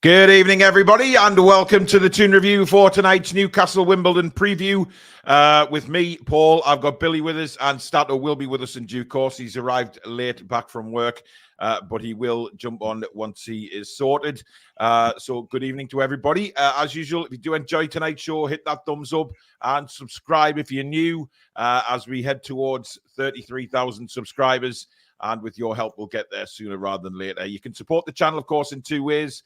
Good evening, everybody, and welcome to the Toon review for tonight's Newcastle Wimbledon preview. With me, Paul, I've got Billy with us, and Stato will be with us in due course. He's arrived late back from work, but he will jump on once he is sorted. So good evening to everybody. As usual, if you do enjoy tonight's show, hit that thumbs up and subscribe if you're new, as we head towards 33,000 subscribers. And with your help, we'll get there sooner rather than later. You can support the channel, of course, in two ways.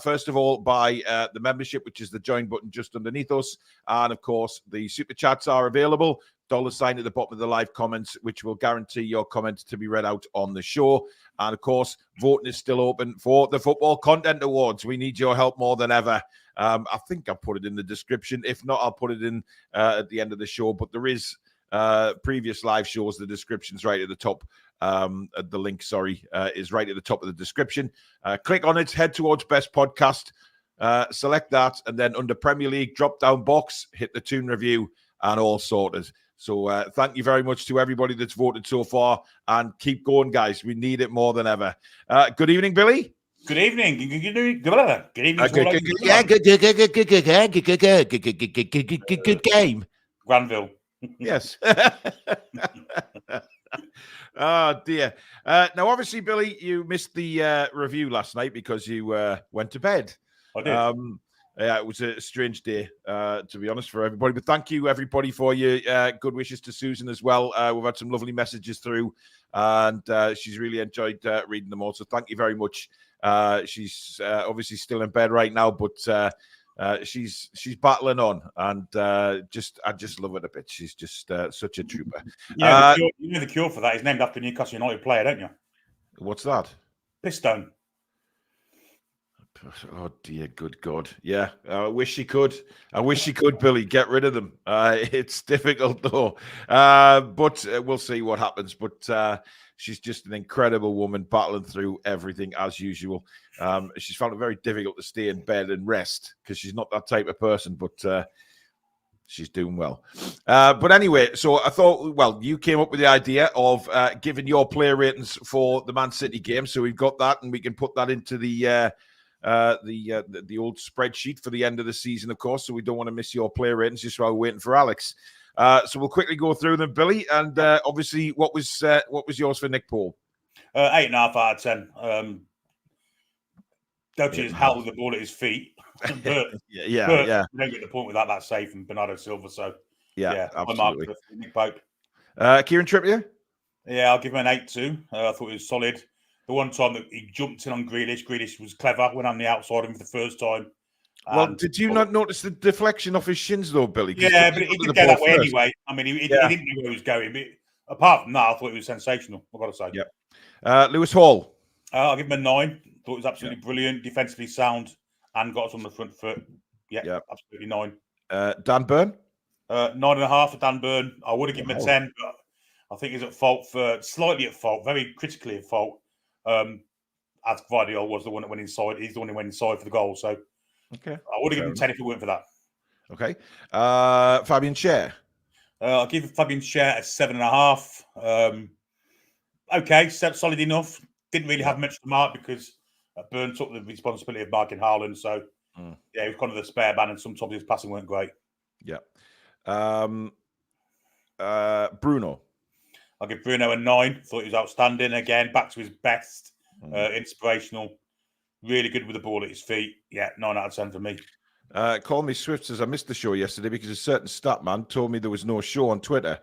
First of all, by the membership, which is the join button just underneath us. And, of course, the super chats are available. $sign at the bottom of the live comments, which will guarantee your comments to be read out on the show. And, of course, voting is still open for the Football Content Awards. We need your help more than ever. I think I'll put it in the description. If not, I'll put it in at the end of the show. But there is previous live shows. The description's right at the top. The link, is right at the top of the description. Click on it, head towards Best Podcast, select that, and then under Premier League drop-down box, hit the Toon review, and all sorted. So thank you very much to everybody that's voted so far, and keep going, guys. We need it more than ever. Good evening, Billy. Good evening. Good evening. Good game. Granville. Yes. Oh, dear. Now, obviously, Billy, you missed the review last night because you went to bed. I did. Yeah, it was a strange day, to be honest, for everybody. But thank you, everybody, for your good wishes to Susan as well. We've had some lovely messages through, and she's really enjoyed reading them all. So thank you very much. She's obviously still in bed right now, but she's battling on, and I just love it a bit. She's just such a trooper. Yeah, the cure for that is named after a Newcastle United player, don't you? What's that? Pistone. Oh dear, good God! Yeah, I wish she could. I wish she could, Billy. Get rid of them. It's difficult though, but we'll see what happens. But she's just an incredible woman, battling through everything as usual. She's found it very difficult to stay in bed and rest because she's not that type of person, but she's doing well. But anyway, so I thought, well, you came up with the idea of giving your player ratings for the Man City game. So we've got that, and we can put that into the old spreadsheet for the end of the season, of course. So we don't want to miss your player ratings just while we're waiting for Alex. So we'll quickly go through them, Billy. And obviously, what was yours for Nick Paul? 8.5 out of 10. Don't you hell with the ball at his feet? but yeah. You don't get the point without that save from Bernardo Silva. So yeah, absolutely. Nick Pope. Kieran Trippier? Yeah, I'll give him an 8 too. I thought it was solid. The one time that he jumped in on Grealish was clever. Went on the outside of him for the first time. Well, did you not notice the deflection off his shins, though, Billy? Yeah, but he did go that way anyway. I mean, he didn't know where he was going. But apart from that, I thought it was sensational, I've got to say. Yeah. Lewis Hall? I'll give him a 9. Thought it was absolutely brilliant, defensively sound, and got us on the front foot. Yeah. Absolutely 9. Dan Burn? 9.5 for Dan Burn. I would have given him a 10, but I think he's slightly at fault, very critically at fault. As Guardiola was the one that went inside. He's the one who went inside for the goal. So, okay, I would have given him 10 if it weren't for that. Okay. Fabian Schär? I'll give Fabian Schär a 7.5. Okay, solid enough. Didn't really have much to mark because Burn took the responsibility of marking Haaland. So, yeah, he was kind of the spare man, and sometimes his passing weren't great. Yeah. Bruno? I'll give Bruno a 9. Thought he was outstanding. Again, back to his best. Inspirational. Really good with the ball at his feet. Yeah, 9 out of 10 for me. Call me Swift says I missed the show yesterday because a certain stat man told me there was no show on Twitter.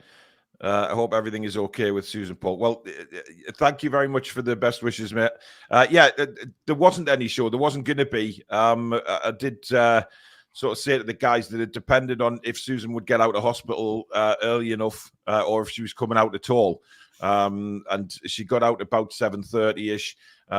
I hope everything is okay with Susan Paul. Well, thank you very much for the best wishes, mate. There wasn't any show. There wasn't going to be. I did sort of say to the guys that it depended on if Susan would get out of hospital early enough or if she was coming out at all. And she got out about 7:30-ish.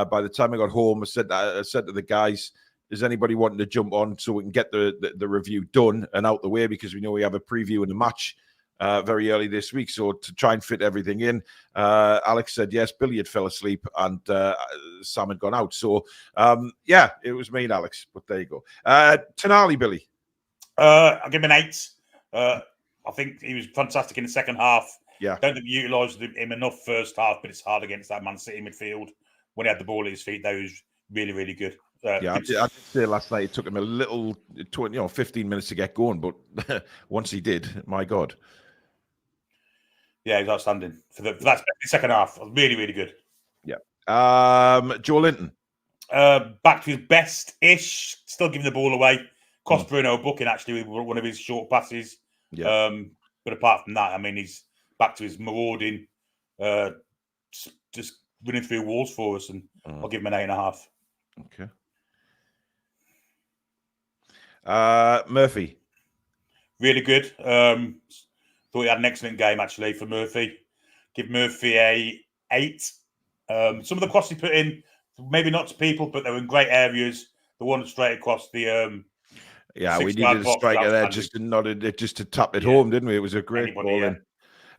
By the time I got home, I said to the guys, is anybody wanting to jump on so we can get the review done and out the way, because we know we have a preview and a match very early this week. So to try and fit everything in, Alex said yes. Billy had fell asleep and Sam had gone out. So, it was me and Alex. But there you go. Tonali, Billy? I'll give him an 8. I think he was fantastic in the second half. Yeah. Don't think we utilised him enough first half, but it's hard against that Man City midfield. When he had the ball at his feet, that was really, really good. I did say last night it took him a little 15 minutes to get going, but once he did, my God. Yeah, he's outstanding for that second half. Really, really good. Yeah. Joe Linton. Back to his best-ish. Still giving the ball away. Cost Bruno a booking actually with one of his short passes. Yeah. But apart from that, I mean, he's back to his marauding, just running through walls for us, and I'll give him an 8.5. Okay. Murphy. Really good. Thought he had an excellent game actually for Murphy. Give Murphy a 8. Some of the crosses he put in, maybe not to people, but they were in great areas. The one straight across the we needed a striker there just to tap it home, didn't we? It was a great ball in.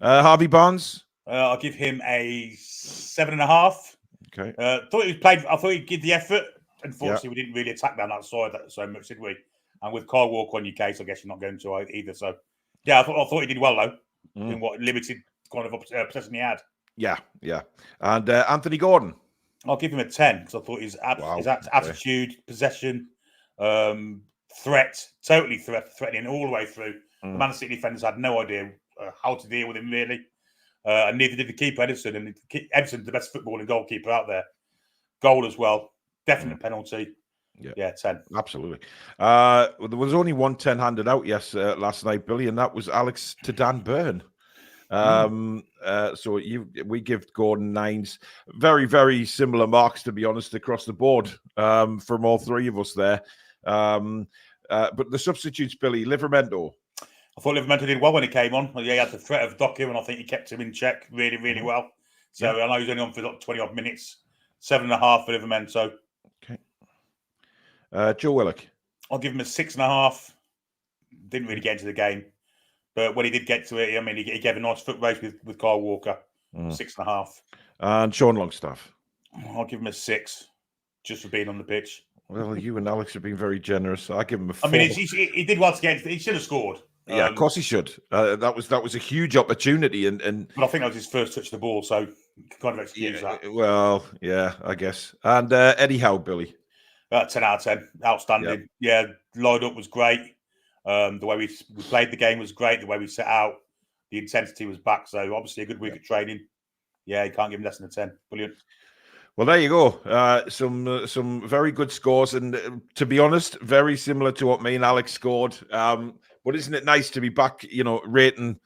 Harvey Barnes. I'll give him a 7.5. Okay. I thought he'd give the effort. Unfortunately, we didn't really attack down that side so much, did we? And with Kyle Walker on your case, I guess you're not going to either. So, yeah, I thought he did well though in what limited kind of possession he had. Yeah. And Anthony Gordon. I'll give him a 10 because I thought his attitude, possession, totally threatening all the way through. The Man City defenders had no idea how to deal with him really, and neither did the keeper Edison. And Edison's the best footballing goalkeeper out there. Goal as well, definite penalty. Yeah, 10. Absolutely. There was only one 10 handed out last night, Billy, and that was Alex to Dan Burn. So we give Gordon 9s. Very, very similar marks, to be honest, across the board from all three of us there. But the substitutes, Billy, Livramento. I thought Livramento did well when he came on. He had the threat of Docker, and I think he kept him in check really, really well. So I know he's only on for 20-odd minutes. 7.5 for Livramento. Okay. Joe Willock. I'll give him a 6.5. Didn't really get into the game. But when he did get to it, I mean, he gave a nice foot race with Kyle Walker. 6.5. And Sean Longstaff. I'll give him a 6, just for being on the pitch. Well, you and Alex have been very generous. I give him a 4. I mean, he did well to get. He should have scored. Yeah, of course he should. That was a huge opportunity, and but I think that was his first touch of the ball, so you can kind of excuse that. Well, yeah, I guess. And Eddie Howe, Billy. 10 out of 10, outstanding. Yeah, lined up was great. The way we played the game was great. The way we set out, the intensity was back. So obviously a good week of training. Yeah, you can't give him less than a 10. Brilliant. Well, there you go. Some very good scores, and to be honest, very similar to what me and Alex scored. But isn't it nice to be back? Rating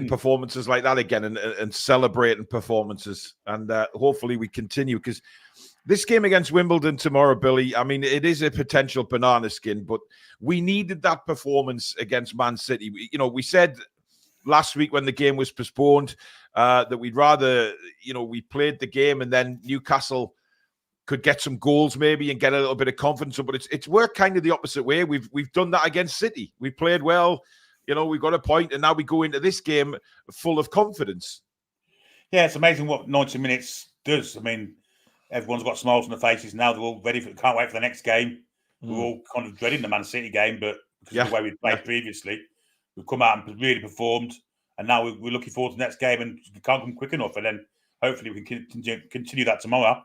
performances like that again, and celebrating performances, and hopefully we continue, because this game against Wimbledon tomorrow, Billy, I mean, it is a potential banana skin, but we needed that performance against Man City. We said last week when the game was postponed that we'd rather, we played the game and then Newcastle could get some goals maybe and get a little bit of confidence. But it's worked kind of the opposite way. We've done that against City. We played well, we got a point, and now we go into this game full of confidence. Yeah, it's amazing what 90 minutes does. I mean, everyone's got smiles on their faces now. They're all ready can't wait for the next game. We're all kind of dreading the Man City game, but because of the way we played previously, we've come out and really performed. And now we're looking forward to the next game, and we can't come quick enough. And then hopefully we can continue that tomorrow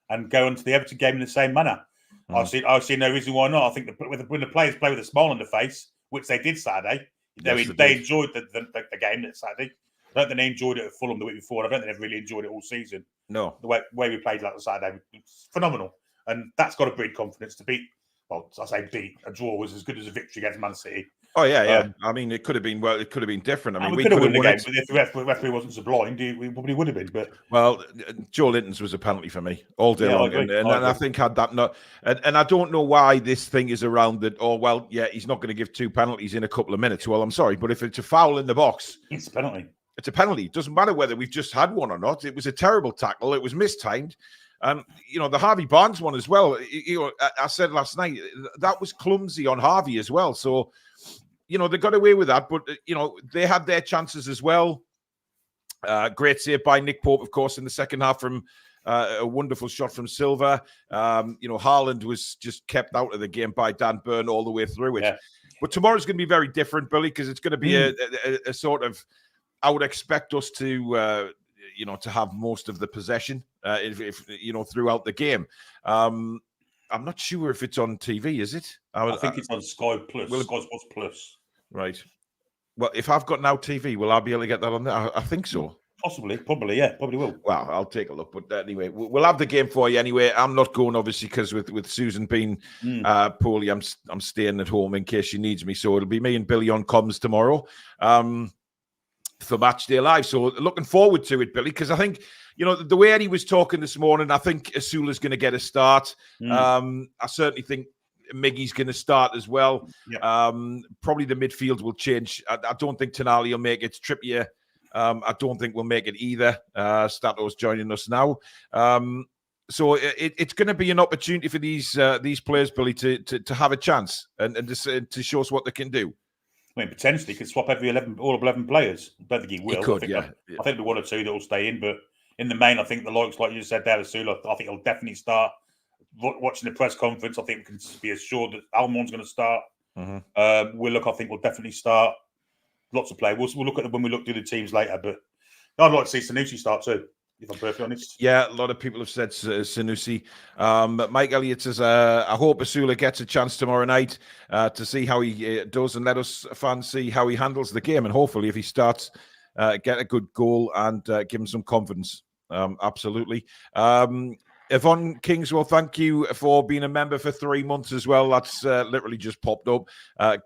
and go on to the Everton game in the same manner. I see no reason why not. I think when the players play with a smile on their face, which they did Saturday, they enjoyed the game that Saturday. I don't think they enjoyed it at Fulham the week before. I don't think they've really enjoyed it all season. No. The way we played like Saturday was phenomenal. And that's got to breed confidence to beat. Well, I say beat. A draw was as good as a victory against Man City. Oh, yeah. I mean, it could have been different. I mean, we could have won the game, but if the referee wasn't so blind, we probably would have been. But Joe Linton's was a penalty for me all day long. And I think had that not... And I don't know why this thing is around that, he's not going to give 2 penalties in a couple of minutes. Well, I'm sorry, but if it's a foul in the box... It's a penalty. It's a penalty. It doesn't matter whether we've just had one or not. It was a terrible tackle. It was mistimed. The Harvey Barnes one as well. I said last night, that was clumsy on Harvey as well. So, they got away with that, but, they had their chances as well. Great save by Nick Pope, of course, in the second half from a wonderful shot from Silva. Haaland was just kept out of the game by Dan Burn all the way through it. Yeah. But tomorrow's going to be very different, Billy, because it's going to be a sort of... I would expect us to, to have most of the possession, if throughout the game. I'm not sure if it's on TV, is it? I think it's on Sky Plus, Sky Sports Plus. Right. Well, if I've got Now TV, will I be able to get that on there? I think so. Possibly, probably, yeah, probably will. Well, I'll take a look. But anyway, we'll have the game for you anyway. I'm not going, obviously, because with Susan being poorly, I'm staying at home in case she needs me. So it'll be me and Billy on comms tomorrow for Match Day Live. So looking forward to it, Billy, because I think, the way Eddie was talking this morning, I think Asula's going to get a start. I certainly think Miggy's going to start as well. Yep. Probably the midfield will change. I don't think Tonali will make it. Trippier, I don't think we'll make it either. Stato's joining us now. So it's going to be an opportunity for these players, Billy, to have a chance and to show us what they can do. I mean, potentially he could swap all of 11 players. I don't think he will. He could, I think there'll be one or two that will stay in, but in the main, I think the likes, like you said there, Asula, I think he'll definitely start. Watching the press conference, I think we can be assured that Almon's going to start. Willock, I think, will definitely start. Lots of players. We'll look at it when we look through the teams later, but I'd like to see Sanusi start too, if I'm perfectly honest. Yeah, a lot of people have said Sanusi. Mike Elliott says, I hope Asula gets a chance tomorrow night to see how he does and let us fans see how he handles the game. And hopefully, if he starts, get a good goal and give him some confidence. Absolutely. Yvonne Kingswell, thank you for being a member for 3 months as well. That's literally just popped up.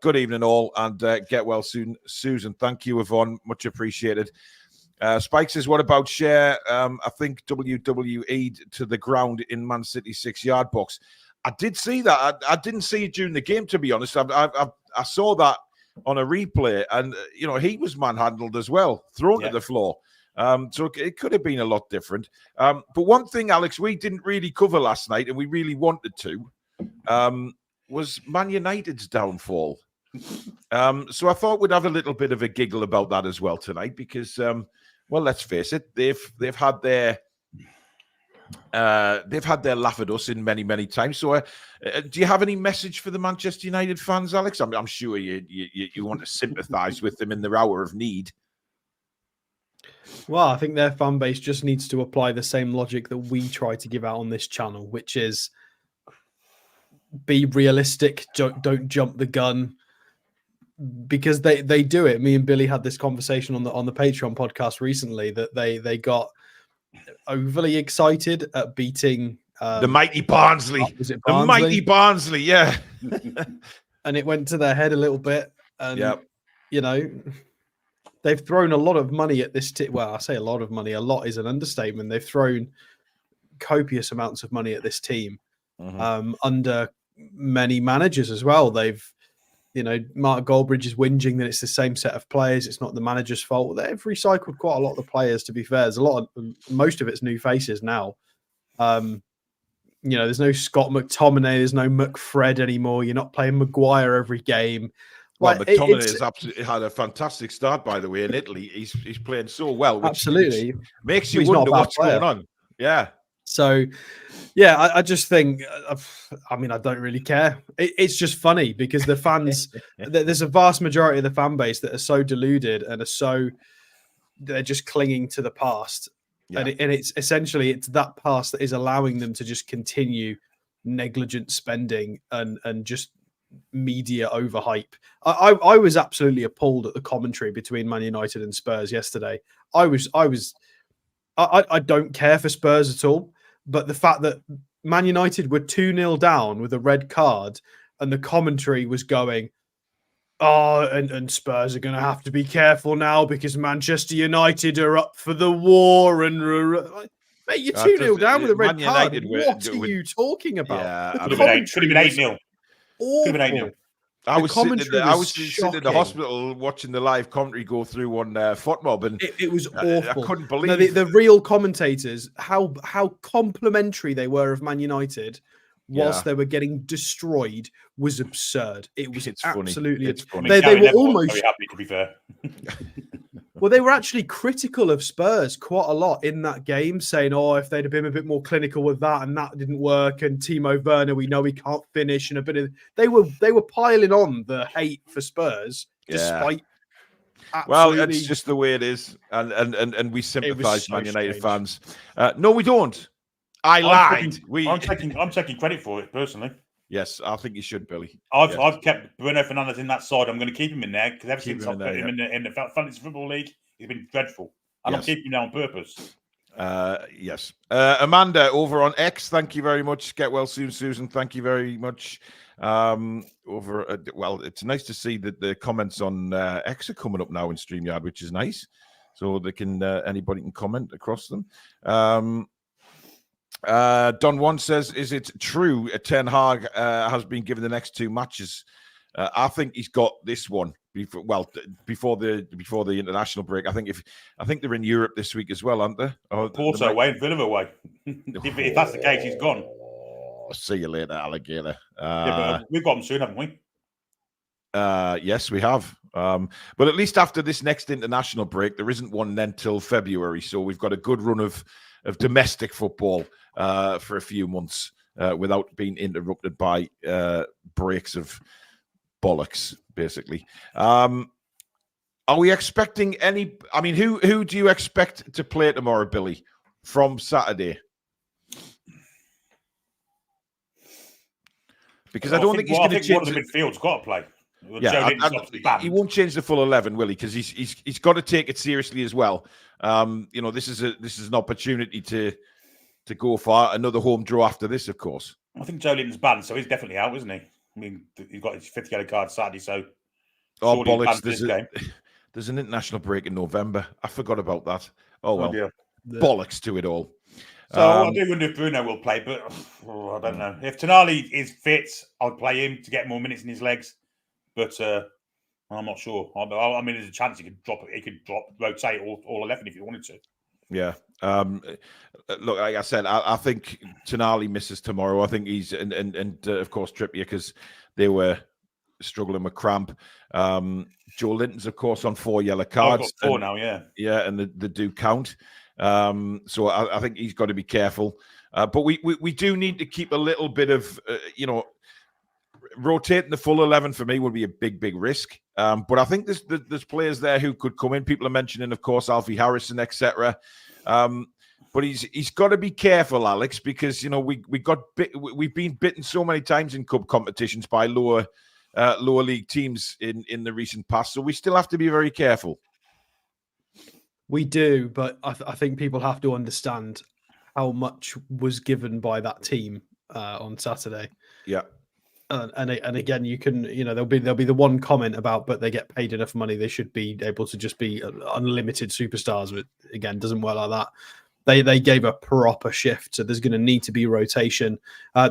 Good evening all, and get well soon, Susan. Thank you, Yvonne. Much appreciated. Spike says, what about Cher? I think WWE'd to the ground in Man City 6-yard box. I did see that. I didn't see it during the game, to be honest. I saw that on a replay, and he was manhandled as well, thrown to the floor. So it could have been a lot different. But one thing, Alex, we didn't really cover last night, and we really wanted to, was Man United's downfall. So I thought we'd have a little bit of a giggle about that as well tonight, because, well, let's face it, they've had their laugh at us in many, many times. So, do you have any message for the Manchester United fans, Alex? I'm sure you want to sympathise with them in their hour of need. Well, I think their fan base just needs to apply the same logic that we try to give out on this channel, which is be realistic, don't jump the gun, because they do it. Me and Billy had this conversation on the Patreon podcast recently that they got overly excited at beating the mighty Barnsley. Was it Barnsley? The mighty Barnsley, yeah. And it went to their head a little bit, and they've thrown a lot of money at this team. Well, I say a lot of money. A lot is an understatement. They've thrown copious amounts of money at this team under many managers as well. They've, Mark Goldbridge is whinging that it's the same set of players. It's not the manager's fault. They've recycled quite a lot of the players, to be fair. There's most of it's new faces now. There's no Scott McTominay. There's no McFred anymore. You're not playing Maguire every game. Well, McTominay has absolutely had a fantastic start, by the way, in Italy. He's playing so well. Which makes you wonder what's going on. Yeah. So, yeah, I just think, I don't really care. It's just funny because the fans, there's a vast majority of the fan base that are so deluded and they're just clinging to the past. Yeah. And it's essentially, it's that past that is allowing them to just continue negligent spending and just media overhype. I was absolutely appalled at the commentary between Man United and Spurs yesterday. I don't care for Spurs at all, but the fact that Man United were 2-0 down with a red card and the commentary was going, and Spurs are going to have to be careful now because Manchester United are up for the war and mate, you're 2-0 down with a red card. What are you talking about? Yeah, could have been 8-0. I was sitting in the hospital watching the live commentary go through on FOTMob, and it was awful. I couldn't believe the real commentators how complimentary they were of Man United whilst they were getting destroyed was absurd. It's absolutely. It's funny. They were almost very happy, to be fair. Well, they were actually critical of Spurs quite a lot in that game, saying, if they'd have been a bit more clinical with that and that didn't work, and Timo Werner, we know he can't finish, and a bit of they were piling on the hate for Spurs despite. Well, it's just the way it is, and we sympathise, Man United fans. No, we don't. I lied. I'm taking credit for it personally. Yes, I think you should, Billy. I've kept Bruno Fernandes in that side. I'm going to keep him in there because ever since I've put him in the Fantasy Football League, he's been dreadful. And I'm keeping him there on purpose. Yes. Amanda over on X, thank you very much. Get well soon, Susan. Thank you very much. Well, it's nice to see that the comments on X are coming up now in StreamYard, which is nice. So they can anybody can comment across them. Don One says, "Is it true Ten Hag has been given the next 2 matches?" I think he's got this one before the international break. I think they're in Europe this week as well, aren't they? Porto away and Villa away. if that's the case, he's gone. See you later, alligator. But we've got him soon, haven't we? Yes, we have. But at least after this next international break, there isn't one then till February. So we've got a good run of domestic football for a few months without being interrupted by breaks of bollocks, basically. Are we expecting any? I mean, who do you expect to play tomorrow, Billy, from Saturday? Because I don't think he's going to change. One of the midfield's got to play. Yeah, he won't change the full 11, will he? Because he's got to take it seriously as well. This is an opportunity to go for another home draw after this, of course. I think Joe Linton's banned, so he's definitely out, isn't he? I mean, he's got his 5th yellow card Saturday, so bollocks! There's an international break in November. I forgot about that. Oh well, bollocks to it all. So I do wonder if Bruno will play, but I don't know. If Tonali is fit, I'll play him to get more minutes in his legs. But I'm not sure. I mean, there's a chance he could rotate all 11 if he wanted to. Yeah. Look, like I said, I think Tonali misses tomorrow. I think he's and of course Trippier, because they were struggling with cramp. Joe Linton's of course on 4 yellow cards. I've got 4 now, yeah. Yeah, and they do count. So I think he's got to be careful. But we do need to keep a little bit of rotating the full 11 for me would be a big risk. But I think there's players there who could come in. People are mentioning, of course, Alfie Harrison, etc. But he's got to be careful, Alex, because we've been bitten so many times in cup competitions by lower league teams in the recent past. So we still have to be very careful. We do, but I think people have to understand how much was given by that team on Saturday. Yeah. And again, you can, there'll be the one comment about, but they get paid enough money, they should be able to just be unlimited superstars. But again, doesn't work like that. They gave a proper shift, so there's going to need to be rotation.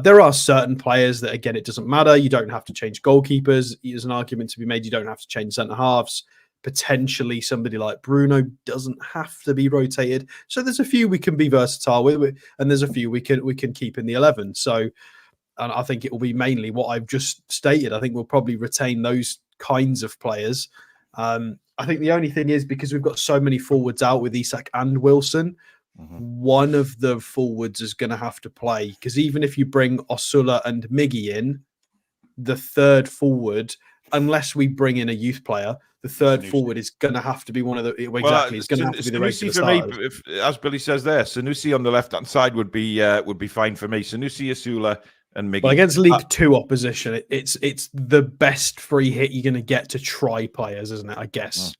There are certain players that, again, it doesn't matter. You don't have to change goalkeepers. There's an argument to be made. You don't have to change centre halves. Potentially, somebody like Bruno doesn't have to be rotated. So there's a few we can be versatile with, and there's a few we can keep in the 11. So. And I think it will be mainly what I've just stated. I think we'll probably retain those kinds of players. I think the only thing is, because we've got so many forwards out with Isak and Wilson, one of the forwards is going to have to play. Because even if you bring Osula and Miggy in, the third forward, unless we bring in a youth player, the third forward is going to have to be one of the... Exactly, it's going to have to be the regular starters. Me, as Billy says there, Sanusi on the left-hand side would be fine for me. Sanusi, Osula, and Miggy. Well, against League Two opposition, it's the best free hit you're going to get to try players, isn't it? I guess.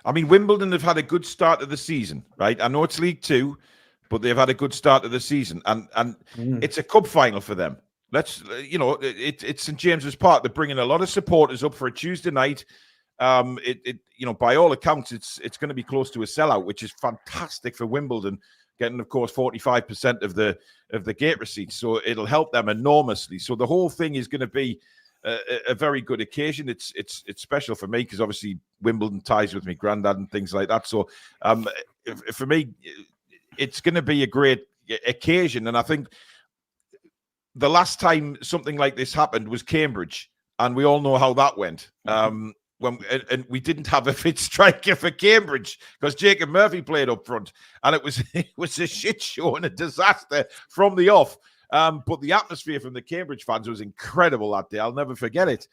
I mean, Wimbledon have had a good start of the season, right? I know it's League Two, but they've had a good start of the season, and it's a cup final for them. It's St James's Park. They're bringing a lot of supporters up for a Tuesday night. By all accounts, it's going to be close to a sellout, which is fantastic for Wimbledon. Getting, of course, 45% of the gate receipts, so it'll help them enormously. So the whole thing is going to be a very good occasion. It's special for me because obviously Wimbledon ties with me granddad and things like that. So for me, it's going to be a great occasion. And I think the last time something like this happened was Cambridge, and we all know how that went. And we didn't have a fit striker for Cambridge because Jacob Murphy played up front, and it was a shit show and a disaster from the off. But the atmosphere from the Cambridge fans was incredible that day. I'll never forget it.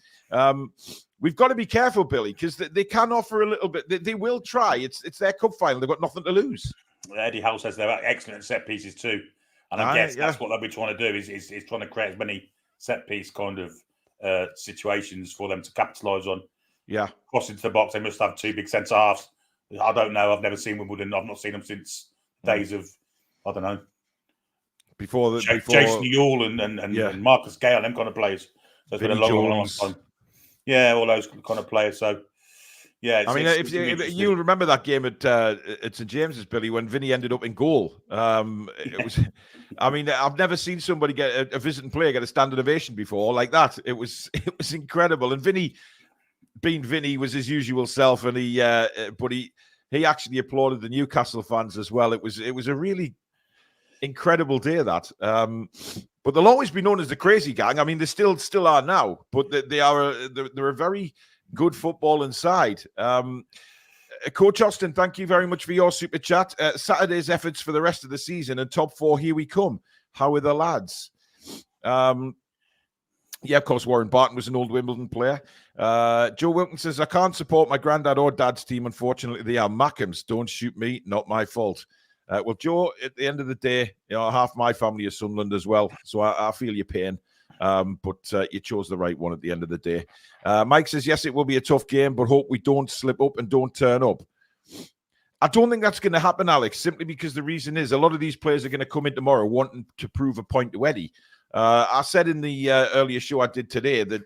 We've got to be careful, Billy, because they can offer a little bit. They will try. It's their cup final. They've got nothing to lose. Eddie Howe says they're excellent at set pieces too. And I guess that's what they'll be trying to do is trying to create as many set piece kind of situations for them to capitalise on. Yeah. Cross into the box, they must have two big centre halves. I don't know. I've never seen Wimbledon. I've not seen them since days of, I don't know, before Jason Ewell and Marcus Gale, them kind of players. So it's been a long time. Yeah, all those kind of players. So yeah, I mean, if you'll remember that game at St James's, Billy, when Vinny ended up in goal. It was, I mean, I've never seen somebody get a visiting player get a standing ovation before like that. It was incredible. And Vinny, being Vinny, was his usual self, and he actually applauded the Newcastle fans as well. It was a really incredible day, that. But they'll always be known as the Crazy Gang. I mean, they still are now, but they're a very good footballing side. Coach Austin, thank you very much for your super chat. Saturday's efforts for the rest of the season and top four, here we come. How are the lads? Yeah, of course, Warren Barton was an old Wimbledon player. Joe Wilton says, I can't support my granddad or dad's team. Unfortunately, they are Mackhams. Don't shoot me. Not my fault. Well, Joe, at the end of the day, half my family is Sunderland as well. So I feel your pain. But you chose the right one at the end of the day. Mike says, yes, it will be a tough game, but hope we don't slip up and don't turn up. I don't think that's going to happen, Alex, simply because the reason is a lot of these players are going to come in tomorrow wanting to prove a point to Eddie. I said in the earlier show I did today that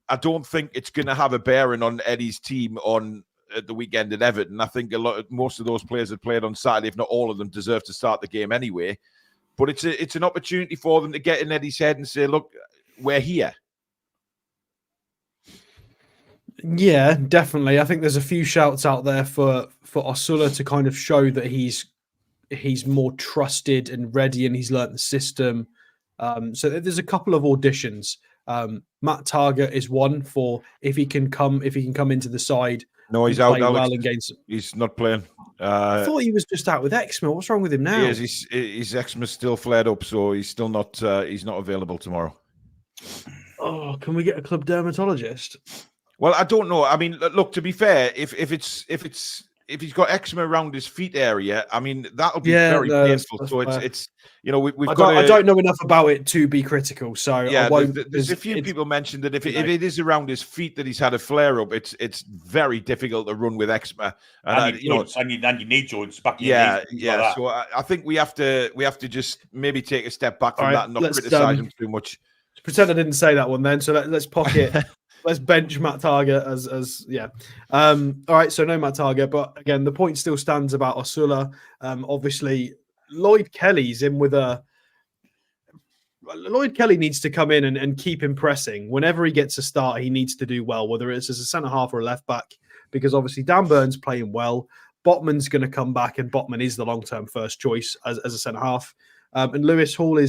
I don't think it's going to have a bearing on Eddie's team on the weekend at Everton. I think most of those players that played on Saturday, if not all of them, deserve to start the game anyway. But it's an opportunity for them to get in Eddie's head and say, look, we're here. Yeah, definitely. I think there's a few shouts out there for Osula to kind of show that he's more trusted and ready, and he's learnt the system. So there's a couple of auditions. Matt Target is one for if he can come into the side. No, he's out. Well against. He's not playing. I thought he was just out with eczema. What's wrong with him now? He is. His eczema's still flared up, so he's still not. He's not available tomorrow. Oh, can we get a club dermatologist? Well, I don't know. I mean, look. To be fair, if he's got eczema around his feet area, I mean that'll be very painful. That's so it's I don't know enough about it to be critical. So yeah, there's a few people mentioned that if it is around his feet that he's had a flare up, it's very difficult to run with eczema. And you need joints back. Yeah. So I think we have to just maybe take a step back from that and not criticize him too much. Pretend I didn't say that one then. So let's pocket. Let's bench Matt Target as yeah. All right, so no Matt Target, but again, the point still stands about Osula. Obviously, Lloyd Kelly's in with Lloyd Kelly needs to come in and keep impressing. Whenever he gets a start, he needs to do well, whether it's as a centre-half or a left-back, because obviously Dan Burns playing well. Botman's going to come back, and Botman is the long-term first choice as a centre-half. And Lewis Hall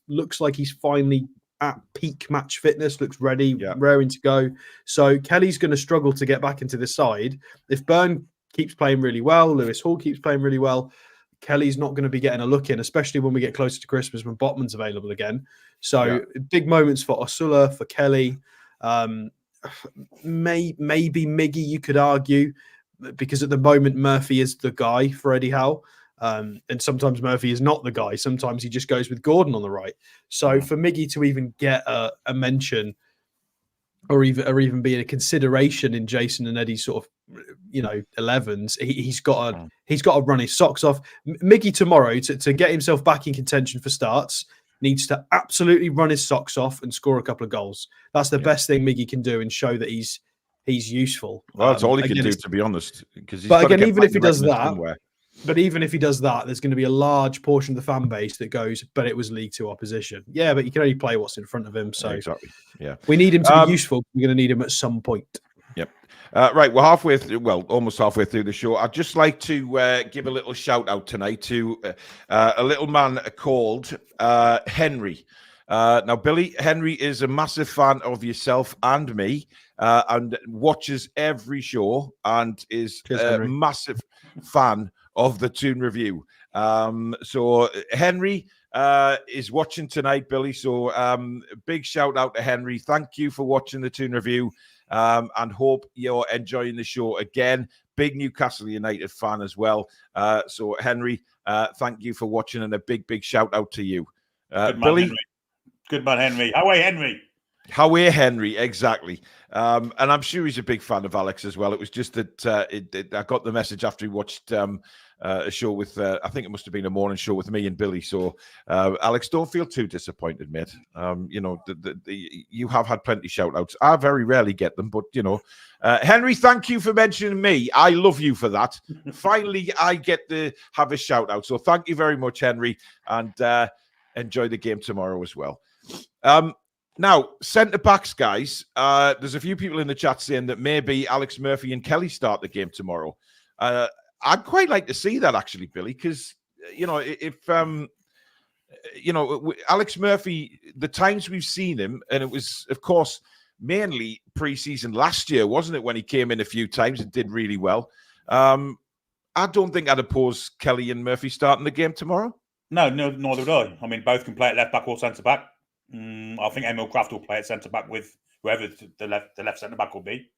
looks like he's finally at peak match fitness, looks ready, raring to go. So Kelly's going to struggle to get back into the side. If Byrne keeps playing really well, Lewis Hall keeps playing really well, Kelly's not going to be getting a look in, especially when we get closer to Christmas when Botman's available again. So big moments for Osula, for Kelly. Maybe Miggy, you could argue, because at the moment Murphy is the guy for Eddie Howe. And sometimes Murphy is not the guy. Sometimes he just goes with Gordon on the right. So for Miggy to even get a mention or even be a consideration in Jason and Eddie's sort of 11s, he's got to run his socks off. Miggy tomorrow to get himself back in contention for starts needs to absolutely run his socks off and score a couple of goals. That's the best thing Miggy can do and show that he's useful. Well, that's all he can do, to be honest. But again, even if he does that. But even if he does that, there's going to be a large portion of the fan base that goes, but it was League Two opposition. Yeah, but you can only play what's in front of him. So exactly. Yeah. We need him to be useful. We're going to need him at some point. Yep. Right. We're halfway through, almost halfway through the show. I'd just like to give a little shout out tonight to a little man called Henry. Now, Billy, Henry is a massive fan of yourself and me and watches every show and is a massive fan of the Toon Review. So Henry is watching tonight, Billy. So big shout out to Henry. Thank you for watching the Toon Review and hope you're enjoying the show again. Big Newcastle United fan as well. So Henry, Thank you for watching, and a big shout out to you. Good man, Billy. Henry. Good man, Henry. Away, Henry. How are Henry? Exactly. And I'm sure he's a big fan of Alex as well. It was just that I got the message after he watched a show with, I think it must have been a morning show with me and Billy. So, Alex, don't feel too disappointed, mate. You have had plenty shout outs. I very rarely get them, but, Henry, thank you for mentioning me. I love you for that. Finally, I get to have a shout out. So thank you very much, Henry, and enjoy the game tomorrow as well. Now, centre backs, guys. There's a few people in the chat saying that maybe Alex Murphy and Kelly start the game tomorrow. I'd quite like to see that, actually, Billy, because if Alex Murphy, the times we've seen him, and it was, of course, mainly pre-season last year, wasn't it, when he came in a few times and did really well. I don't think I'd oppose Kelly and Murphy starting the game tomorrow. No, neither would I. I mean, both can play at left back or centre back. I think Emil Kraft will play at centre back with whoever the left centre back will be.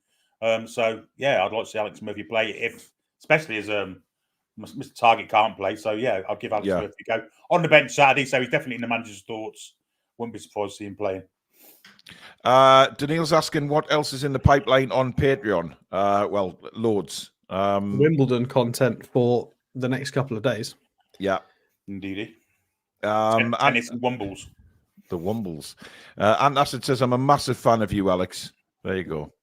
So yeah, I'd like to see Alex Murphy play, especially as Mr. Target can't play. So yeah, I'll give Alex Murphy a go on the bench Saturday. So he's definitely in the manager's thoughts. Wouldn't be surprised to see him playing. Daniil's asking what else is in the pipeline on Patreon. Well, loads. Wimbledon content for the next couple of days. Yeah, indeed. Tennis and Wumbles. The Wumbles. Ant Acid says, I'm a massive fan of you, Alex. There you go.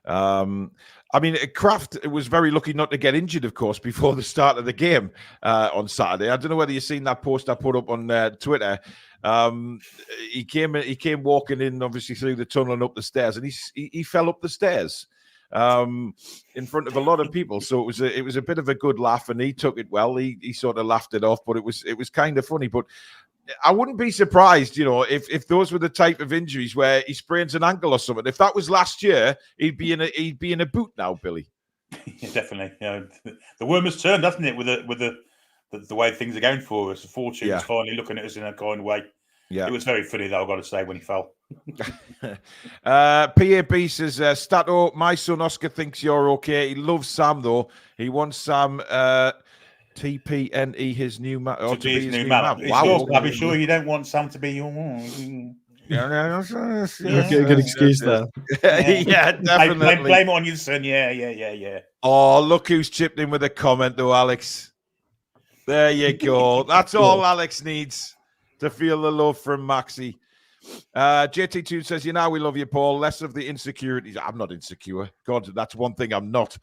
I mean, Kraft was very lucky not to get injured, of course, before the start of the game on Saturday. I don't know whether you've seen that post I put up on Twitter. He came walking in, obviously, through the tunnel and up the stairs, and he fell up the stairs in front of a lot of people. So it was a bit of a good laugh, and he took it well. He sort of laughed it off, but it was kind of funny. But I wouldn't be surprised, if those were the type of injuries where he sprains an ankle or something. If that was last year, he'd be in a boot now, Billy. Yeah, definitely. The worm has turned, hasn't it? With the way things are going for us. The fortune is finally looking at us in a kind of way. Yeah, it was very funny though, I've got to say, when he fell. PAB says, Stato, my son Oscar thinks you're okay. He loves Sam though. He wants Sam TPNE his new man. To be his new man. Wow. I'll be sure you don't want Sam to be your good excuse there. Yeah, definitely. Blame it on your son. Yeah. Oh, look who's chipped in with a comment though, Alex. There you go. That's all Alex needs to feel the love from Maxi. JT2 says, we love you, Paul. Less of the insecurities. I'm not insecure. God, that's one thing I'm not.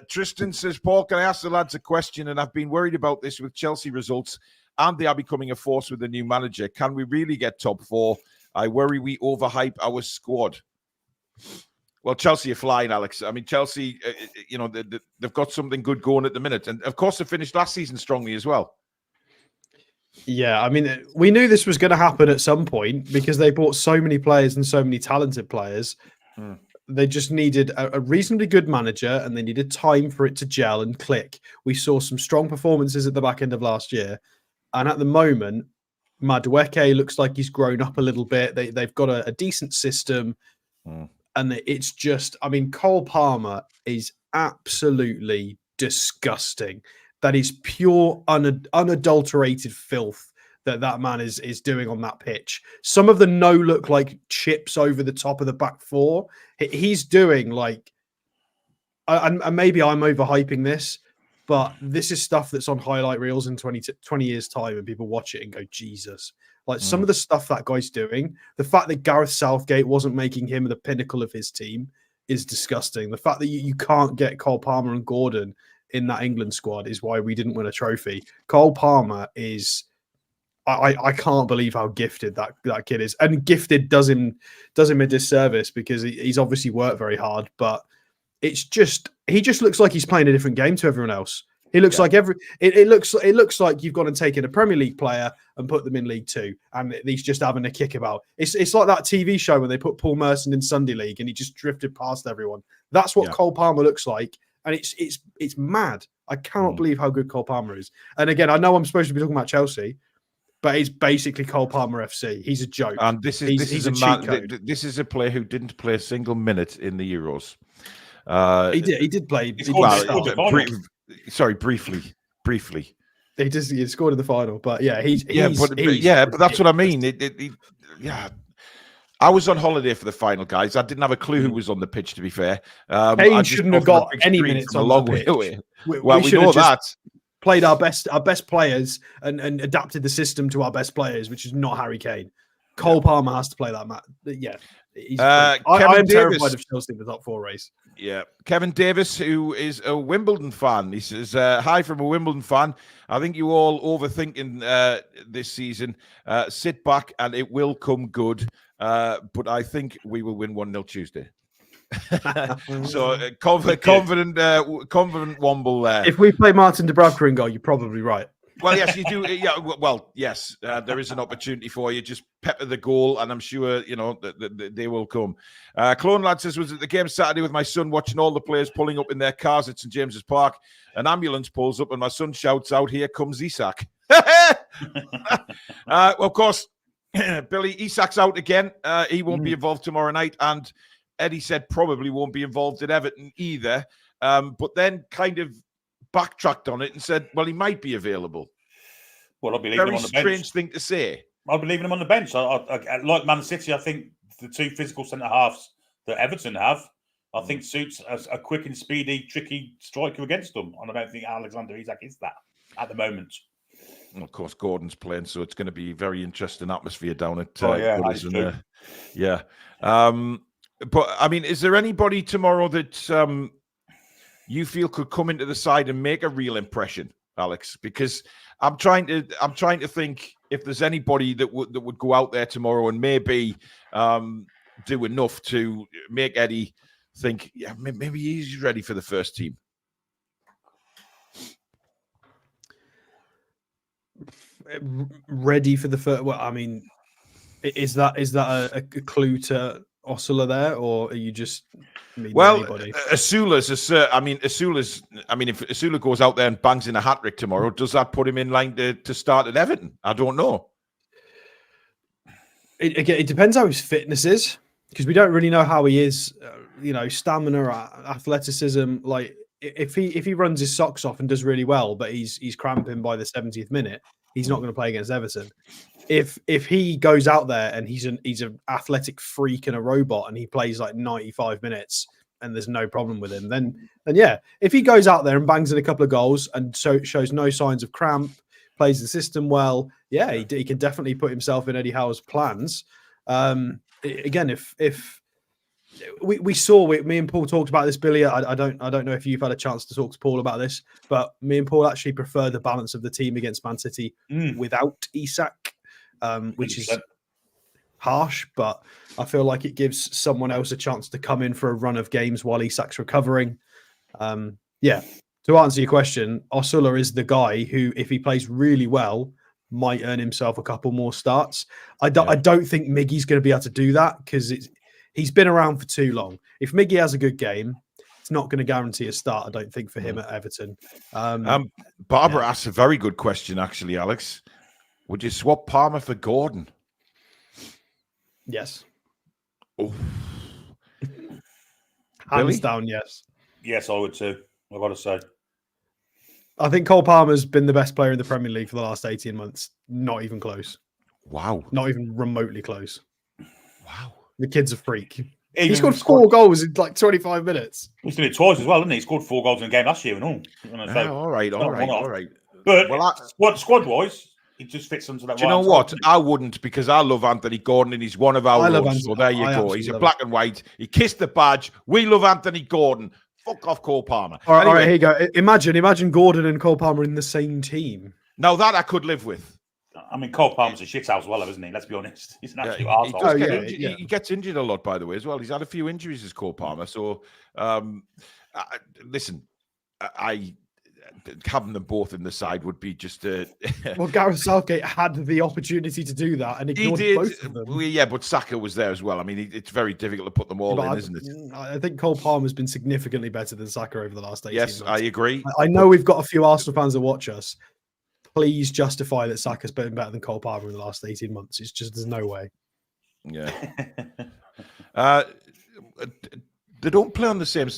Tristan says, Paul, can I ask the lads a question? And I've been worried about this with Chelsea results, and they are becoming a force with the new manager. Can we really get top four? I worry we overhype our squad. Well, Chelsea are flying, Alex. I mean, Chelsea, they've got something good going at the minute. And, of course, they finished last season strongly as well. Yeah, I mean, we knew this was going to happen at some point because they bought so many players and so many talented players. They just needed a reasonably good manager, and they needed time for it to gel and click. We saw some strong performances at the back end of last year. And at the moment, Madueke looks like he's grown up a little bit. They've got a decent system. And it's just, I mean, Cole Palmer is absolutely disgusting. That is pure, unadulterated filth that man is doing on that pitch. Some of the look like chips over the top of the back four. He's doing like, and maybe I'm overhyping this, but this is stuff that's on highlight reels in 20 years' time, and people watch it and go, Jesus. Like some of the stuff that guy's doing, the fact that Gareth Southgate wasn't making him the pinnacle of his team is disgusting. The fact that you can't get Cole Palmer and Gordon in that England squad is why we didn't win a trophy. Cole Palmer is, I can't believe how gifted that kid is. And gifted does him a disservice because he's obviously worked very hard, but it's just, he just looks like he's playing a different game to everyone else. He looks like it looks like you've gone and taken a Premier League player and put them in League Two, and he's just having a kick about. It's like that TV show when they put Paul Merson in Sunday League and he just drifted past everyone. That's what Cole Palmer looks like, and it's mad. I cannot believe how good Cole Palmer is. And again, I know I'm supposed to be talking about Chelsea, but it's basically Cole Palmer FC. He's a joke. And this is a man. This is a player who didn't play a single minute in the Euros. He did play. Briefly. He scored in the final, but yeah, but that's what I mean. Yeah. I was on holiday for the final, guys. I didn't have a clue who was on the pitch, to be fair. Kane shouldn't have got any minutes on the pitch. We know that. Played our best players and adapted the system to our best players, which is not Harry Kane. Cole Palmer has to play that match. Yeah. I am terrified of Chelsea in the top 4 race. Yeah. Kevin Davis, who is a Wimbledon fan. He says, hi from a Wimbledon fan. I think you all overthinking this season. Sit back and it will come good. But I think we will win 1-0 Tuesday. So confident Womble there. If we play Martin Dubravka in goal, you're probably right. Well, yes, you do. Yeah, well, yes, there is an opportunity for you. Just pepper the goal, and I'm sure they will come. Clone Lad says, was at the game Saturday with my son, watching all the players pulling up in their cars at St James's Park. An ambulance pulls up, and my son shouts out, "Here comes Isak!" Well, of course, Billy, Isak's out again. He won't be involved tomorrow night, and Eddie said probably won't be involved at Everton either. But then kind of backtracked on it and said, well, he might be available. Well, I'll be leaving him on the bench. Very strange thing to say. I'll be leaving him on the bench. I like Man City. I think the 2 physical centre halves that Everton have, I think suits a quick and speedy, tricky striker against them. And I don't think Alexander Isak is that at the moment. And of course, Gordon's playing, so it's going to be a very interesting atmosphere down at yeah. But I mean, is there anybody tomorrow that you feel could come into the side and make a real impression, Alex? Because I'm trying to think if there's anybody that would go out there tomorrow and maybe do enough to make Eddie think, yeah, maybe he's ready for the first team. Ready for the first? Well, I mean, is that a clue to Osula there, or are you just anybody? Asula's if Asula goes out there and bangs in a hat-trick tomorrow, does that put him in line to start at Everton? I don't know. It depends how his fitness is, because we don't really know how he is. Stamina, athleticism. Like if he runs his socks off and does really well, but he's cramping by the 70th minute, he's not going to play against Everton. If he goes out there and he's an athletic freak and a robot and he plays like 95 minutes and there's no problem with him, then yeah. If he goes out there and bangs in a couple of goals and shows no signs of cramp, plays the system well, yeah, he can definitely put himself in Eddie Howe's plans. Again, if we saw me and Paul talked about this, Billy. I don't know if you've had a chance to talk to Paul about this, but me and Paul actually prefer the balance of the team against Man City without Isak. Which is harsh, but I feel like it gives someone else a chance to come in for a run of games while Isak's recovering. To answer your question, Osula is the guy who, if he plays really well, might earn himself a couple more starts. I don't think Miggy's going to be able to do that because he's been around for too long. If Miggy has a good game, it's not going to guarantee a start, I don't think, for him at Everton. Barbara asked a very good question, actually, Alex. Would you swap Palmer for Gordon? Yes. Oh. Hands down, yes. Yes, I would too. I've got to say. I think Cole Palmer's been the best player in the Premier League for the last 18 months. Not even close. Wow. Not even remotely close. Wow. The kid's a freak. He scored 4 goals in like 25 minutes. He's done it twice as well, hasn't he? He scored 4 goals in a game last year and all. All right. But squad-wise, it just fits into that. Do you know what? I wouldn't, because I love Anthony Gordon and he's one of our own. So there you go. He's a black and white. He kissed the badge. We love Anthony Gordon. Fuck off Cole Palmer. All right, here you go. Imagine Gordon and Cole Palmer in the same team. Now that I could live with. I mean, Cole Palmer's a shithouse as well, isn't he? Let's be honest. He's an absolute arsehole. He gets injured a lot, by the way, as well. He's had a few injuries as Cole Palmer. So, listen, I having them both in the side would be just Well, Gareth Southgate had the opportunity to do that and ignored both of them. Well, yeah, but Saka was there as well. I mean, it's very difficult to put them all in, isn't it? I think Cole Palmer's been significantly better than Saka over the last 18 months. Yes, I agree. I know we've got a few Arsenal fans that watch us. Please justify that Saka's been better than Cole Palmer in the last 18 months. It's just, there's no way. Yeah. They don't play on the same...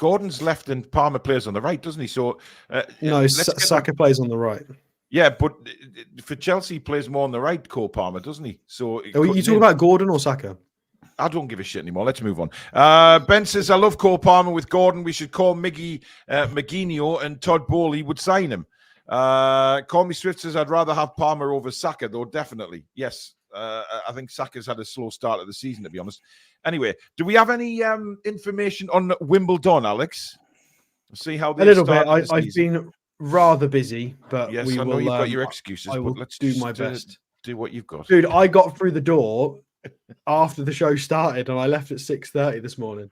Gordon's left and Palmer plays on the right, doesn't he? So no, Saka plays on the right. Yeah, but for Chelsea, he plays more on the right, Cole Palmer, doesn't he? So are you talking about Gordon or Saka? I don't give a shit anymore. Let's move on. Ben says, I love Cole Palmer with Gordon. We should call Miggy Maguinho and Todd Bowley would sign him. Call Me Swift says, I'd rather have Palmer over Saka, though, definitely. Yes, I think Saka's had a slow start of the season, to be honest. Anyway, do we have any information on Wimbledon, Alex? Let's see how they a little bit. I've been rather busy, but yes, we I know will, you've got your excuses, I will but let's do my best. Do what you've got. Dude, I got through the door after the show started and I left at 6:30 this morning.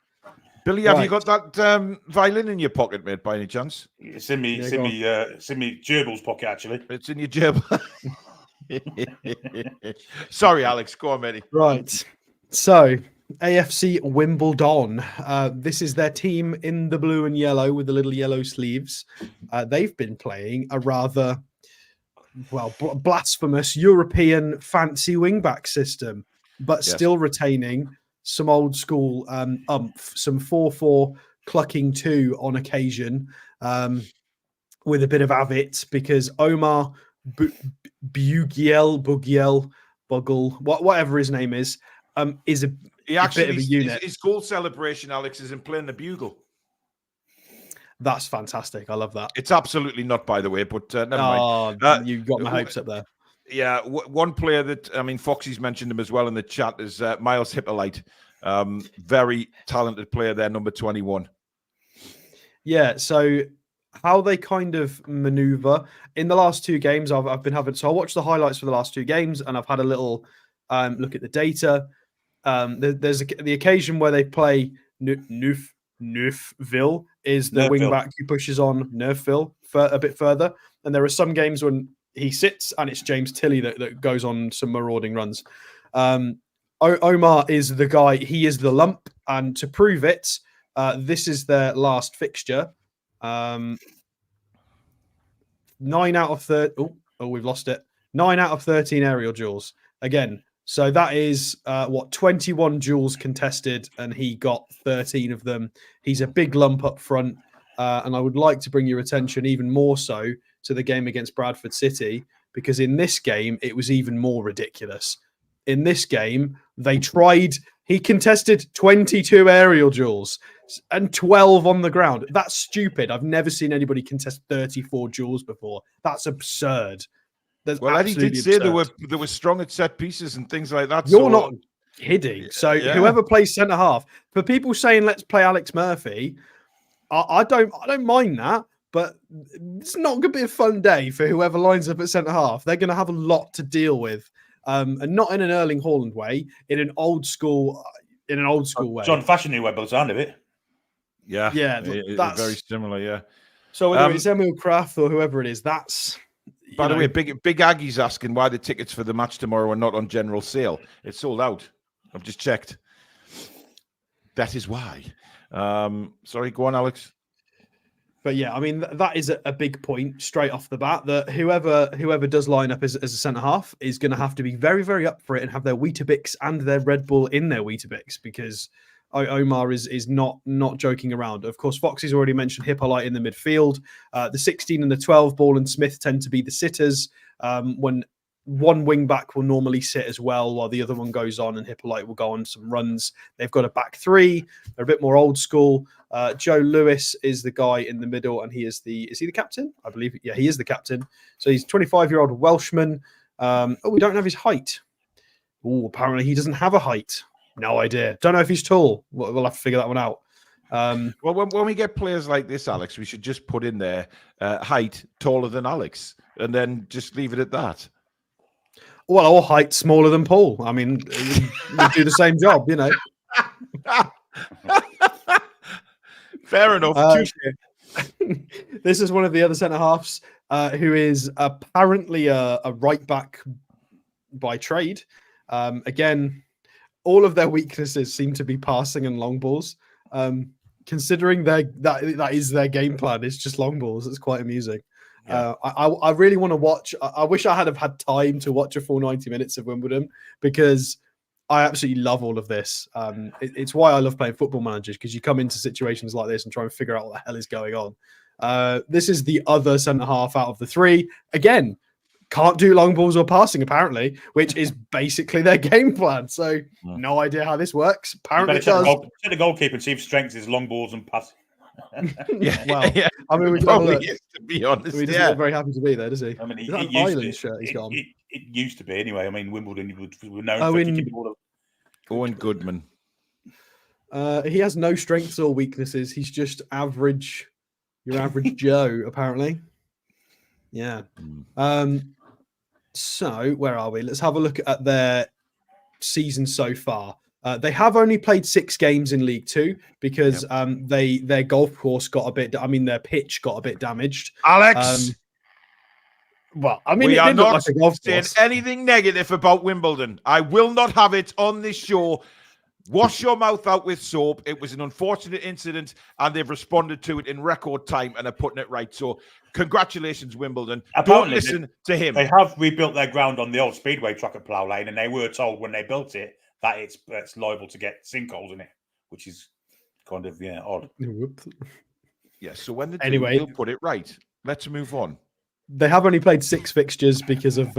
Billy, have you got that violin in your pocket, mate, by any chance? It's in me gerbil's pocket, actually. It's in your gerbil. Sorry, Alex. Go on, matey. Right. So, AFC Wimbledon. This is their team in the blue and yellow with the little yellow sleeves. They've been playing a rather, blasphemous European fancy wingback system, but still retaining some old school some 4-4 clucking 2 on occasion, with a bit of avit, because Omar Bugiel, whatever his name is a bit of a unit. His goal celebration, Alex, is in playing the bugle. That's fantastic. I love that. It's absolutely not, by the way, but never mind. You got my hopes up there. Yeah, one player that, Foxy's mentioned him as well in the chat is Miles Hippolyte. Very talented player there, number 21. Yeah, so how they kind of maneuver in the last 2 games, I've been having. So I watched the highlights for the last 2 games, and I've had a little look at the data. There's the occasion where they play Neufville is the wing back who pushes on Neufville a bit further, and there are some games when he sits and it's James Tilley that goes on some marauding runs. Omar is the guy. He is the lump, and to prove it, this is their last fixture. 9 out of 13. Oh, we've lost it. 9 out of 13 aerial duels again. So that is 21 duels contested, and he got 13 of them. He's a big lump up front, and I would like to bring your attention even more so to the game against Bradford City, because in this game it was even more ridiculous. In this game, he contested 22 aerial duels and 12 on the ground. That's stupid. I've never seen anybody contest 34 duels before. That's absurd. Eddie did say there were strong at set pieces and things like that. You're not kidding. So whoever plays centre half, for people saying let's play Alex Murphy, I don't mind that, but it's not going to be a fun day for whoever lines up at centre half. They're going to have a lot to deal with, and not in an Erling Haaland way, in an old school way. John Fashion knew by the sound of it. Yeah, that's very similar. Yeah. So whether it's Emil Kraft or whoever it is, that's. By the way, Big Aggie's asking why the tickets for the match tomorrow are not on general sale. It's sold out. I've just checked. That is why. Sorry, go on, Alex. But yeah, that is a big point straight off the bat, that whoever does line up as a centre half is going to have to be very, very up for it and have their Weetabix and their Red Bull in their Weetabix, because Omar is not joking around. Of course, Foxy's already mentioned Hippolyte in the midfield. The 16 and the 12, Ball and Smith tend to be the sitters, when one wing back will normally sit as well while the other one goes on, and Hippolyte will go on some runs. They've got a back 3. They're a bit more old school. Joe Lewis is the guy in the middle, and is he the captain? I believe. Yeah, he is the captain. So he's a 25-year-old Welshman. We don't have his height. Oh, apparently he doesn't have a height. No idea. Don't know if he's tall. We'll have to figure that one out. Well, when we get players like this, Alex, we should just put in there height taller than Alex, and then just leave it at that. Well, or height smaller than Paul. We do the same job, Fair enough. This is one of the other centre halves who is apparently a right back by trade. Again, all of their weaknesses seem to be passing and long balls. Considering that is their game plan, it's just long balls. It's quite amusing. Yeah. I really want to watch. I wish I had time to watch a full 90 minutes of Wimbledon, because I absolutely love all of this. It's why I love playing Football Managers, because you come into situations like this and try and figure out what the hell is going on. This is the other centre half out of the three. Again, can't do long balls or passing, apparently, which is basically their game plan. So no idea how this works. Apparently it does. Check the goalkeeper and see if strength is long balls and passing. Well, yeah. I mean, we Probably is, to be honest. He doesn't look very happy to be there, does he? I mean, is that an Island shirt he's got on? It used to be anyway. I mean, Wimbledon were known for kicking the ball. Owen Goodman. He has no strengths or weaknesses. He's just average, your average Joe, apparently. Yeah. So where are we? Let's have a look at their season so far. They have only played 6 games in League Two because their golf course got a bit. I mean, their pitch got a bit damaged. Alex. Well, I mean, we are not like a golf saying course. anything negative about Wimbledon. I will not have it on this show. Wash your mouth out with soap. It was an unfortunate incident, and they've responded to it in record time and are putting it right. So, congratulations, Wimbledon. Don't listen to him. They have rebuilt their ground on the old speedway track at Plough Lane, and they were told when they built it that it's liable to get sinkholes in it, which is kind of odd. Yeah. So when they'll put it right. Let's move on. They have only played 6 fixtures because of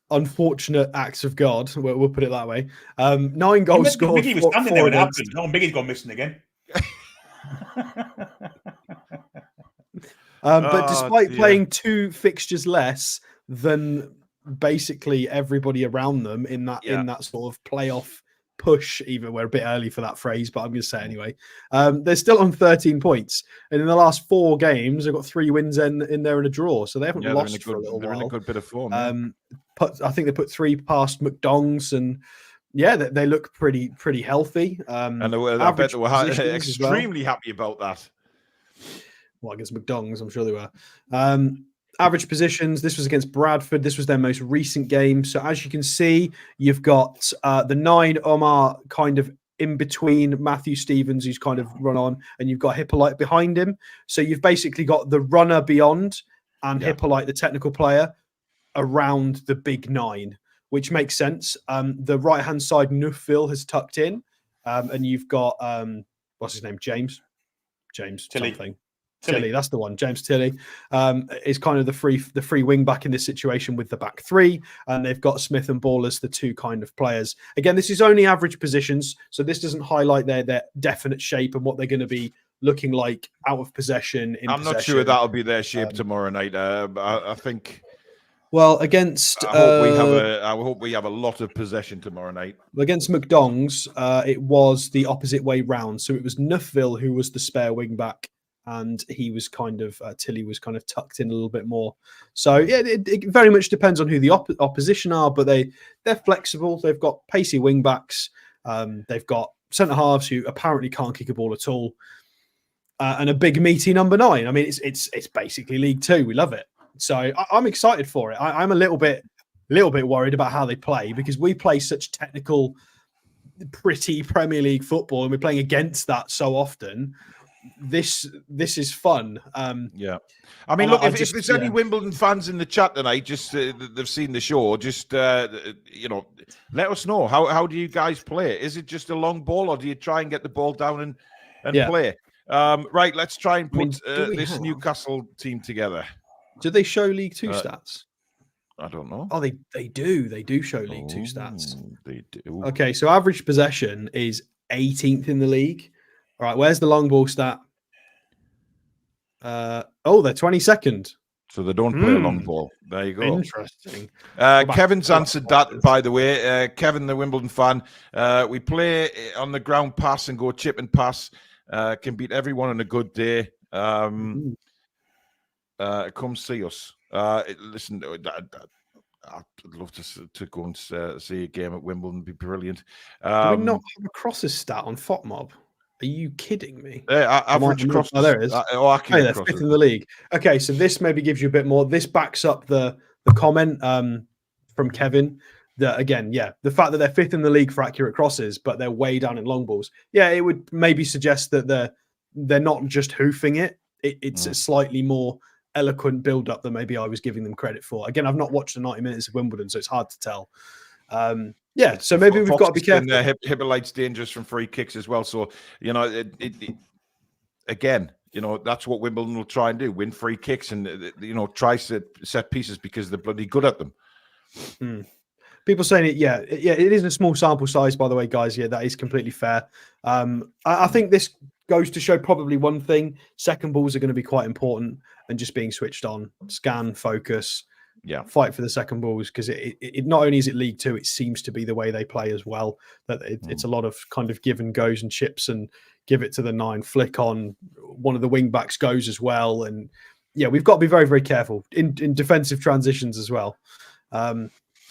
unfortunate acts of God. We'll put it that way. 9 goals scored. Biggie was standing there when it happened. Oh, Biggie's gone missing again. But despite playing 2 fixtures less than basically everybody around them in that sort of playoff push, even we're a bit early for that phrase, but I'm going to say it anyway. They're still on 13 points, and in the last 4 games, they've got 3 wins in there and a draw, so they haven't lost for a little while. They're in a good bit of form. I think they put 3 past McDongs, and they look pretty healthy. And I bet they were extremely happy about that. Well, against McDongs, I'm sure they were. Average positions, this was against Bradford. This was their most recent game. So as you can see, you've got the 9 Omar kind of in between Matthew Stevens, who's kind of run on, and you've got Hippolyte behind him. So you've basically got the runner beyond and Hippolyte, the technical player, around the big 9, which makes sense. The right-hand side, NUFC has tucked in, and you've got, what's his name? James Tilly. Something. Tilly, that's the one. James Tilly is kind of the free wing back in this situation with the back 3, and they've got Smith and Ball as the 2 kind of players. Again, this is only average positions, so this doesn't highlight their definite shape and what they're going to be looking like out of possession. I'm not sure that'll be their shape tomorrow night. I think. Well, against I hope we have a lot of possession tomorrow night. Against McDongs, it was the opposite way round. So it was Nuffville who was the spare wing back, and he was kind of Tilly was kind of tucked in a little bit more. So it very much depends on who the opposition are, but they're flexible. They've got pacey wing backs. They've got centre halves who apparently can't kick a ball at all, and a big meaty number 9. I mean, it's basically League Two. We love it. So I'm excited for it. I'm a little bit worried about how they play, because we play such technical, pretty Premier League football, and we're playing against that so often. This is fun. I mean, look, if there's any Wimbledon fans in the chat tonight, just they've seen the show, just let us know. How do you guys play? Is it just a long ball, or do you try and get the ball down and play? Right, let's try and put this Newcastle team together. Do they show League Two stats? I don't know. Oh, they do. They do show League Two stats. They do. Okay, so average possession is 18th in the league. All right, where's the long ball stat? They're 22nd. So they don't play a long ball. There you go. Interesting. Kevin's answered that, by the way. Kevin, the Wimbledon fan. We play on the ground pass and go chip and pass. Can beat everyone on a good day. Come see us. Listen, I'd love to go and see a game at Wimbledon. It'd be brilliant. Do we not have a crosses stat on FOTMob? Are you kidding me? Average crosses. Oh, there it is. They're 5th in the league. Okay, so this maybe gives you a bit more. This backs up the comment from Kevin that, again, the fact that they're 5th in the league for accurate crosses, but they're way down in long balls. Yeah, it would maybe suggest that they're not just hoofing it. It's a slightly more eloquent build-up than maybe I was giving them credit for. Again, I've not watched the 90 minutes of Wimbledon, so it's hard to tell. Yeah, so maybe we've got to be careful. Hippolyte's dangerous from free kicks as well. So, you know, again, you know, that's what Wimbledon will try and do: win free kicks and you know, try set pieces because they're bloody good at them. People saying it, yeah, it is a small sample size, by the way, guys. Yeah, that is completely fair. I think this goes to show probably one thing: second balls are going to be quite important, and just being switched on, scan, focus, fight for the second balls, because it not only is it League Two, it seems to be the way they play as well. That it's a lot of kind of give and goes and chips and give it to the 9, flick on, one of the wing backs goes as well, and yeah, we've got to be very, very careful in defensive transitions as well.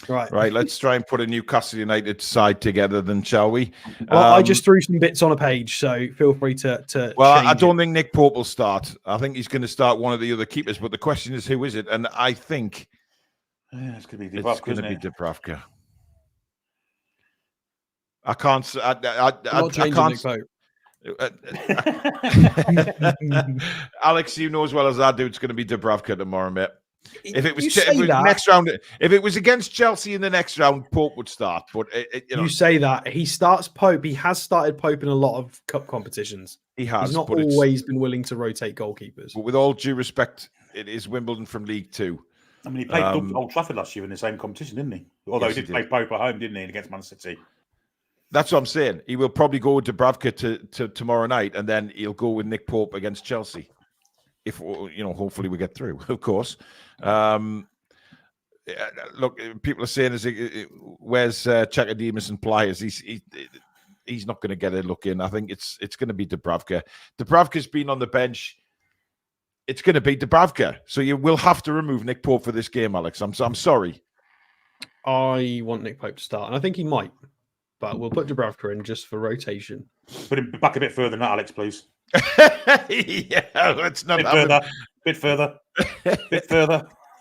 Right. Let's try and put a Newcastle United side together, then, shall we? Well, I just threw some bits on a page, so feel free to. Well, I don't think Nick Pope will start. I think he's going to start one of the other keepers, but the question is, who is it? And I think it's going to be Dubravka. I can't. I can't. Alex, you know as well as I do, it's going to be Dubravka tomorrow, mate. If it was next round, if it was against Chelsea in the next round, Pope would start. But you say that he starts Pope. He has started Pope in a lot of cup competitions. He has. He's not always been willing to rotate goalkeepers. But with all due respect, it is Wimbledon from League Two. I mean, he played Old Trafford last year in the same competition, didn't he? Although he did play Pope at home, didn't he, against Man City? That's what I'm saying. He will probably go with Dubravka to tomorrow night, and then he'll go with Nick Pope against Chelsea. If you know, hopefully we get through, of course. Look, people are saying, where's Chakademus and Pliers? He's not going to get a look in. I think it's going to be Dubravka. Dubravka's been on the bench. It's going to be Dubravka. So you will have to remove Nick Pope for this game, Alex. I'm sorry. I want Nick Pope to start, and I think he might. But we'll put Dubravka in just for rotation. Put him back a bit further than that, Alex, please. Yeah, let's not bit further.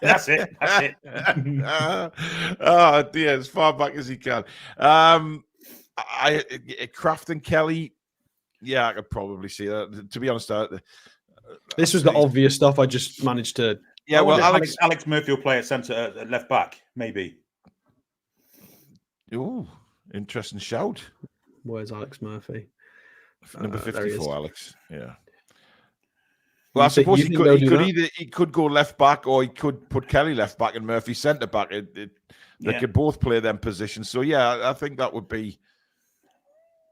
That's it. Oh dear, as far back as he can. Kraft and Kelly. Yeah, I could probably see that. To be honest, this was the obvious stuff. I just managed to. Yeah, well, Alex Murphy will play at centre, at left back, maybe. Ooh, interesting shout. Where's Alex Murphy? Number 54, Alex. Yeah. Well, I suppose he could go left back, or he could put Kelly left back and Murphy centre back. They could both play them positions. So yeah, I think that would be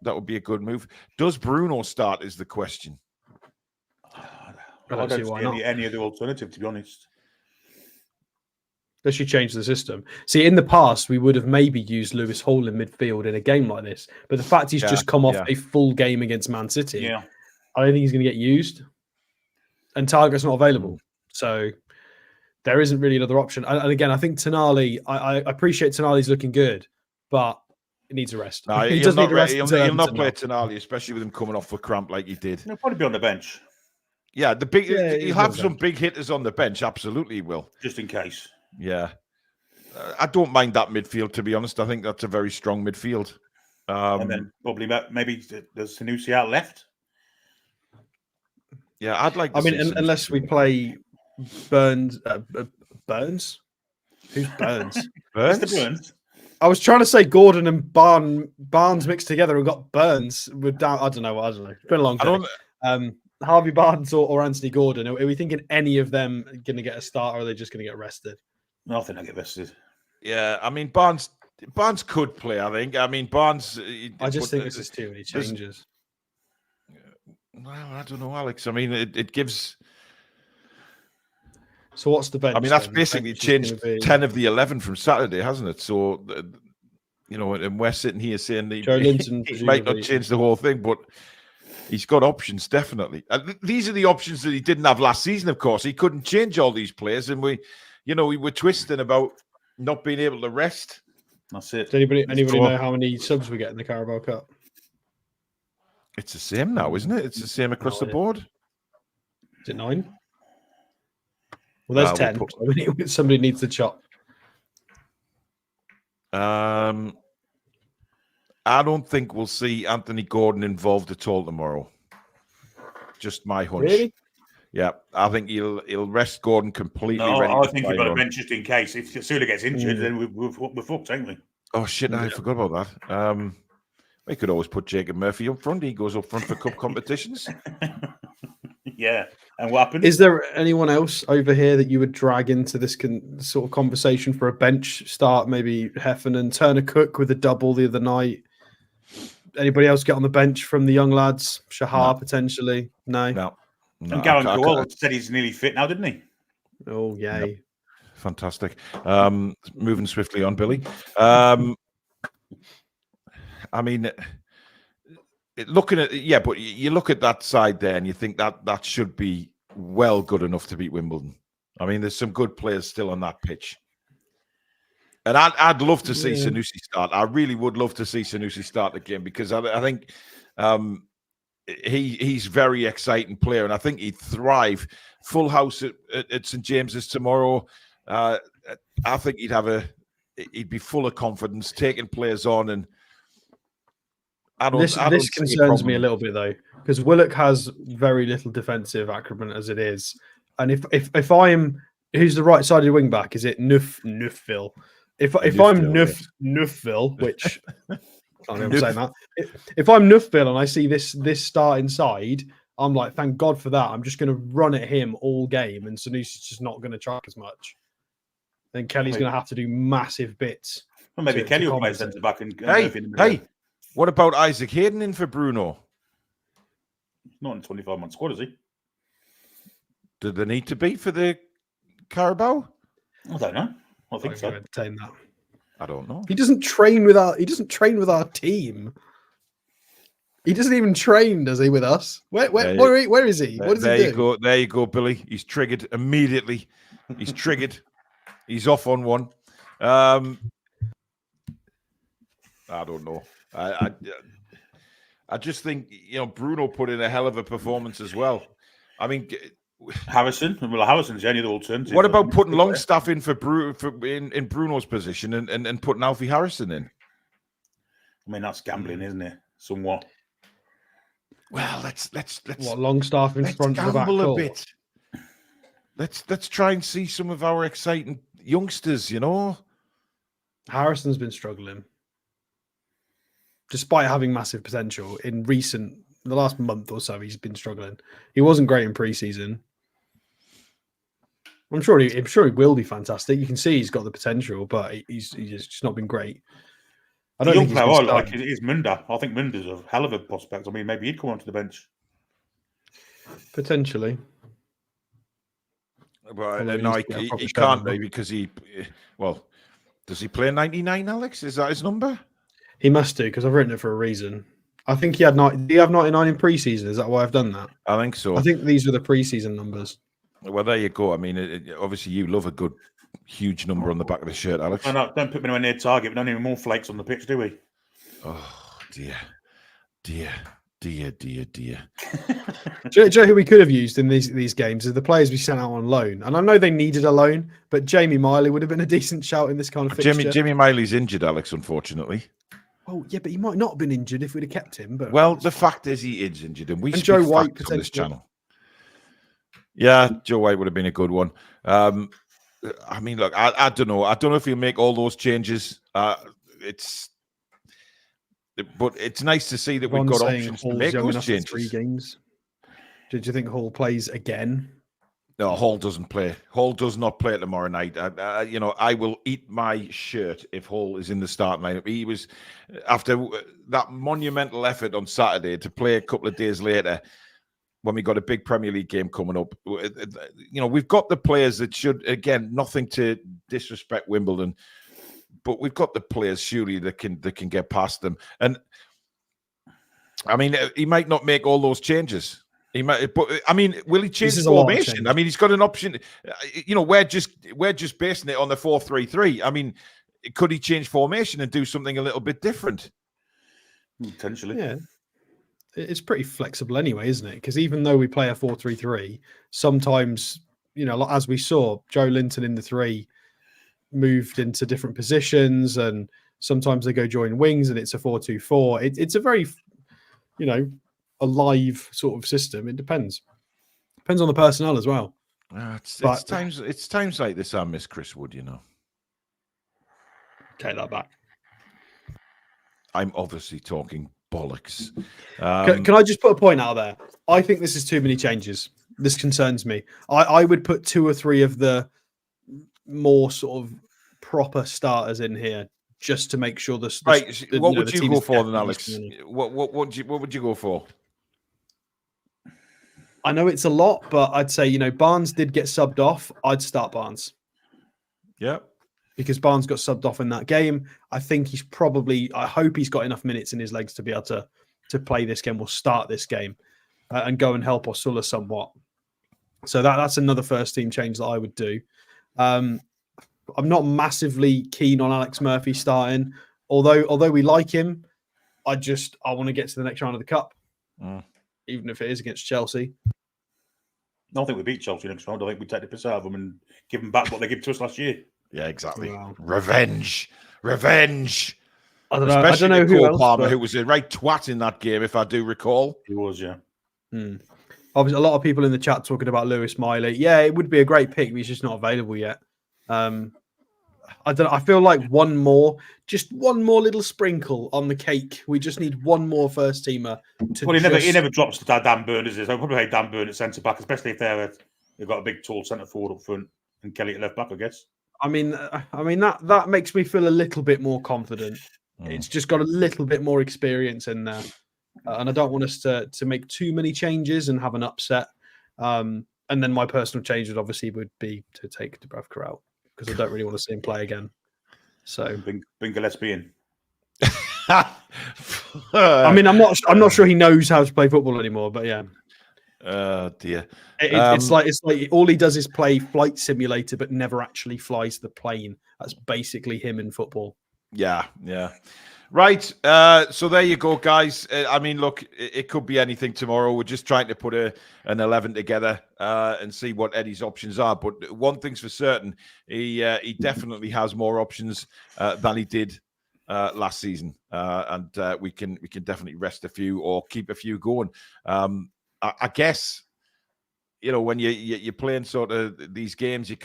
a good move. Does Bruno start? Is the question. I don't see any other alternative, to be honest. They should change the system. See, in the past, we would have maybe used Lewis Hall in midfield in a game like this. But the fact he's just come off a full game against Man City, I don't think he's going to get used. And Target's not available. So there isn't really another option. And again, I think Tonali, I appreciate Tonali's looking good, but it needs a rest. No, he does need a rest. He'll not play Tonali, especially with him coming off for cramp like he did. He'll probably be on the bench. Yeah, he'll have some big hitters on the bench. Absolutely, he will. Just in case. Yeah. I don't mind that midfield, to be honest. I think that's a very strong midfield. And then probably maybe there's Sanusi out left. Yeah, I'd like to see unless we play Burns. Burns? Who's Burns? Burns? I was trying to say Gordon and Barnes mixed together and got Burns. I don't know. It's been a long day. Harvey Barnes or Anthony Gordon. Are we thinking any of them going to get a start, or are they just going to get rested? No, I think they get rested. Yeah, I mean, Barnes could play, I think. I mean, Barnes... I just think this is too many changes. Well, I don't know, Alex. I mean, it gives... So what's the bench? I mean, that's basically changed 10 of the 11 from Saturday, hasn't it? So, you know, and we're sitting here saying he might not change the whole thing, but he's got options, definitely. These are the options that he didn't have last season, of course. He couldn't change all these players, and we were twisting about not being able to rest. That's it. Does anybody know how many subs we get in the Carabao Cup? It's the same now, isn't it? It's the same across the board. Is it 9? Well, there's 10. Somebody needs to chop. I don't think we'll see Anthony Gordon involved at all tomorrow. Just my hunch. Really? Yeah, I think he'll rest Gordon completely. No, I think he'll bench just in case. If Sula gets injured, then we're fucked, ain't we? Oh shit! I forgot about that. We could always put Jacob Murphy up front. He goes up front for cup competitions. Yeah. And what happened? Is there anyone else over here that you would drag into this sort of conversation for a bench start? Maybe Heffernan, Turner Cook with a double the other night. Anybody else get on the bench from the young lads? Shahar potentially? No. And Gavin Cole said he's nearly fit now, didn't he? Oh, yay. Yep. Fantastic. Moving swiftly on, Billy. I mean, looking at but you look at that side there and you think that should be well good enough to beat Wimbledon. I mean, there's some good players still on that pitch, and I'd love to see Sanusi start. I really would love to see Sanusi start the game because I think he's very exciting player, and I think he'd thrive. Full house at St James's tomorrow. I think he'd be full of confidence, taking players on, and this concerns me a little bit though, because Willock has very little defensive acumen as it is, and if I'm who's the right sided wing back, is it Nufville? If I'm Nufville, which I don't know if I'm saying that. If I'm Nufville and I see this start inside, I'm like, thank God for that. I'm just going to run at him all game, and Sanusi's just not going to track as much. Then Kelly's going to have to do massive bits. Well, maybe Kelly will play centre back and hey. What about Isaac Hayden in for Bruno? He's not in 25-man squad, is he? Do they need to be for the Carabao? I don't know. I think so. Entertain that. I don't know. He doesn't train with our team. He doesn't even train, does he, with us? Where is he? What does he do? There you go, Billy. He's triggered immediately. He's triggered. He's off on one. I don't know. I just think Bruno put in a hell of a performance as well. I mean, Harrison. Well, Harrison's the only other alternative. What about putting Longstaff in in Bruno's position and putting Alfie Harrison in? I mean, that's gambling, isn't it? Somewhat. Well, let's Longstaff in front of the back a bit. Let's try and see some of our exciting youngsters. Harrison's been struggling. Despite having massive potential in the last month or so, he's been struggling. He wasn't great in pre-season. I'm sure he will be fantastic. You can see he's got the potential, but he's just not been great. I don't think I like is Munda. I think Munda's a hell of a prospect. I mean, maybe he'd come onto the bench. Potentially. But no, he can't be because does he play 99, Alex? Is that his number? He must do, because I've written it for a reason. I think he had 90. Do you have 99 in pre-season? Is that why I've done that? I think so. I think these are the pre-season numbers. Well, there you go. I mean, obviously you love a good, huge number on the back of the shirt, Alex. No, don't put me anywhere near target. We don't need more flakes on the pitch, do we? Oh, dear. Do you know who we could have used in these games is the players we sent out on loan. And I know they needed a loan, but Jamie Miley would have been a decent shout in this kind of fixture. Jamie Miley's injured, Alex, unfortunately. Oh, yeah, but he might not have been injured if we'd have kept him. But the fact is he is injured, and Joe White on this channel. Yeah, Joe White would have been a good one. I mean, look, I don't know. I don't know if he'll make all those changes. But it's nice to see that we've got options to make those changes. 3 games. Did you think Hall plays again? No, Hall doesn't play. Hall does not play tomorrow night. I will eat my shirt if Hall is in the starting lineup. He was, after that monumental effort on Saturday, to play a couple of days later when we got a big Premier League game coming up. We've got the players that should, again, nothing to disrespect Wimbledon, but we've got the players surely that can get past them. And I mean, he might not make all those changes. He might, but I mean, will he change formation? I mean, he's got an option. We're just basing it on the 4-3-3. I mean, could he change formation and do something a little bit different? Potentially, yeah. It's pretty flexible anyway, isn't it? Because even though we play a 4-3-3, sometimes as we saw, Joe Linton in the 3 moved into different positions, and sometimes they go join wings, and it's a 4-2-4. It's a very, a live sort of system. It depends on the personnel as well. It's times like this I miss Chris Wood. Take that back. I'm obviously talking bollocks. Can I just put a point out there? I think this is too many changes. This concerns me. I would put 2 or 3 of the more sort of proper starters in here just to make sure right. What would the you team go is for then, definitely Alex? strong. What would you go for? I know it's a lot, but I'd say, Barnes did get subbed off. I'd start Barnes. Yeah. Because Barnes got subbed off in that game. I think I hope he's got enough minutes in his legs to be able to play this game or start this game and go and help Osula somewhat. So that's another first team change that I would do. I'm not massively keen on Alex Murphy starting, although we like him. I want to get to the next round of the cup, even if it is against Chelsea. I don't think we beat Chelsea next round. I think we take the piss out of them and give them back what they gave to us last year. Yeah, exactly. Wow. Revenge. I don't know. Especially I don't know who else, Palmer, who was a right twat in that game, if I do recall. He was, yeah. Obviously, a lot of people in the chat talking about Lewis Miley. Yeah, it would be a great pick, but he's just not available yet. I don't know. I feel like one more little sprinkle on the cake. We just need one more first teamer. He never drops to Dan Burn, does he? So I'll probably play Dan Burn at centre back, especially if they've got a big, tall centre forward up front and Kelly at left back, I guess. I mean that makes me feel a little bit more confident. It's just got a little bit more experience in there, and I don't want us to make too many changes and have an upset. And then my personal change would be to take Dubravka Carrao because I don't really want to see him play again. So bring Gillespie in. I mean, I'm not sure he knows how to play football anymore, but yeah. Oh dear. It's like all he does is play Flight Simulator, but never actually flies the plane. That's basically him in football. Yeah. Right. So there you go, guys. I mean, look, it could be anything tomorrow. We're just trying to put an 11 together and see what Eddie's options are. But one thing's for certain, he definitely has more options than he did last season, and we can definitely rest a few or keep a few going. I guess, when you're playing sort of these games, you're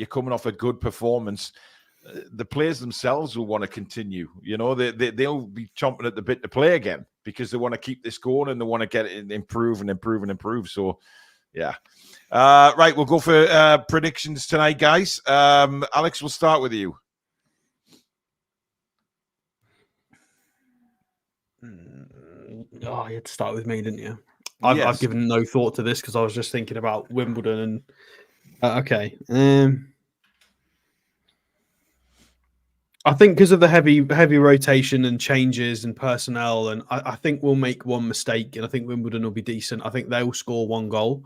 coming off a good performance. The players themselves will want to continue. They'll be chomping at the bit to play again because they want to keep this going and they want to get it improve. So, yeah. Right, we'll go for predictions tonight, guys. Alex, we'll start with you. Oh, you had to start with me, didn't you? I've given no thought to this because I was just thinking about Wimbledon and okay. I think because of the heavy rotation and changes and personnel, and I think we'll make one mistake, and I think Wimbledon will be decent. I think they'll score 1 goal,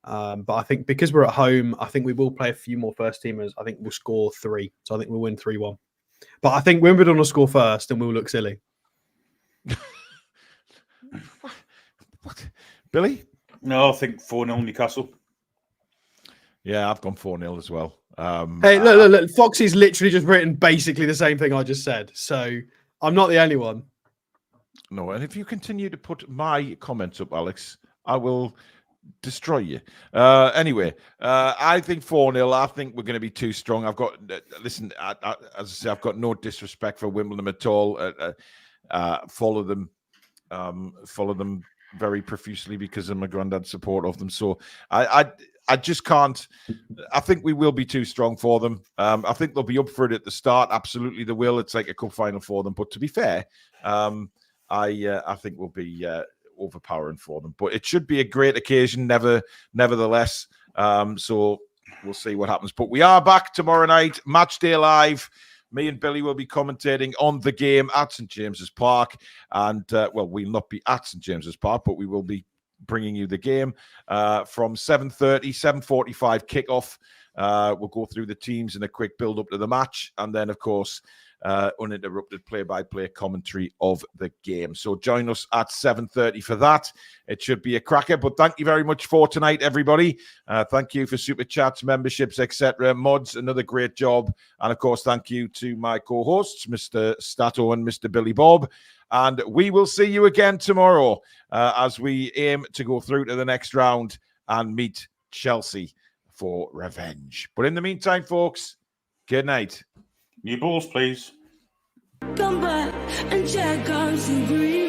but I think because we're at home, I think we will play a few more first teamers. I think we'll score 3, so I think we'll win 3-1. But I think Wimbledon will score first, and we'll look silly. What? Billy? No, I think 4-0 Newcastle. Yeah, I've gone 4-0 as well. Hey, look. Foxy's literally just written basically the same thing I just said. So I'm not the only one. No, and if you continue to put my comments up, Alex, I will destroy you. Anyway, I think 4-0. I think we're going to be too strong. I've got, listen, as I say, I've got no disrespect for Wimbledon at all. Follow them very profusely because of my granddad's support of them. So I just can't. I think we will be too strong for them. I think they'll be up for it at the start. Absolutely, they will. It's like a cup final for them. But to be fair, I think we'll be overpowering for them. But it should be a great occasion, nevertheless. So we'll see what happens. But we are back tomorrow night, match day live. Me and Billy will be commentating on the game at St. James's Park. And, we'll not be at St. James's Park, but we will be bringing you the game from 7:30, 7:45 kickoff. We'll go through the teams in a quick build-up to the match. And then, of course, uninterrupted play-by-play commentary of the game. So join us at 7:30 for that. It should be a cracker. But thank you very much for tonight, everybody. Thank you for super chats, memberships, etc. Mods, another great job. And, of course, thank you to my co-hosts, Mr. Stato and Mr. Billy Bob. And we will see you again tomorrow as we aim to go through to the next round and meet Chelsea for revenge. But in the meantime, folks, good night. New balls, please. Come back. and check out to breathe.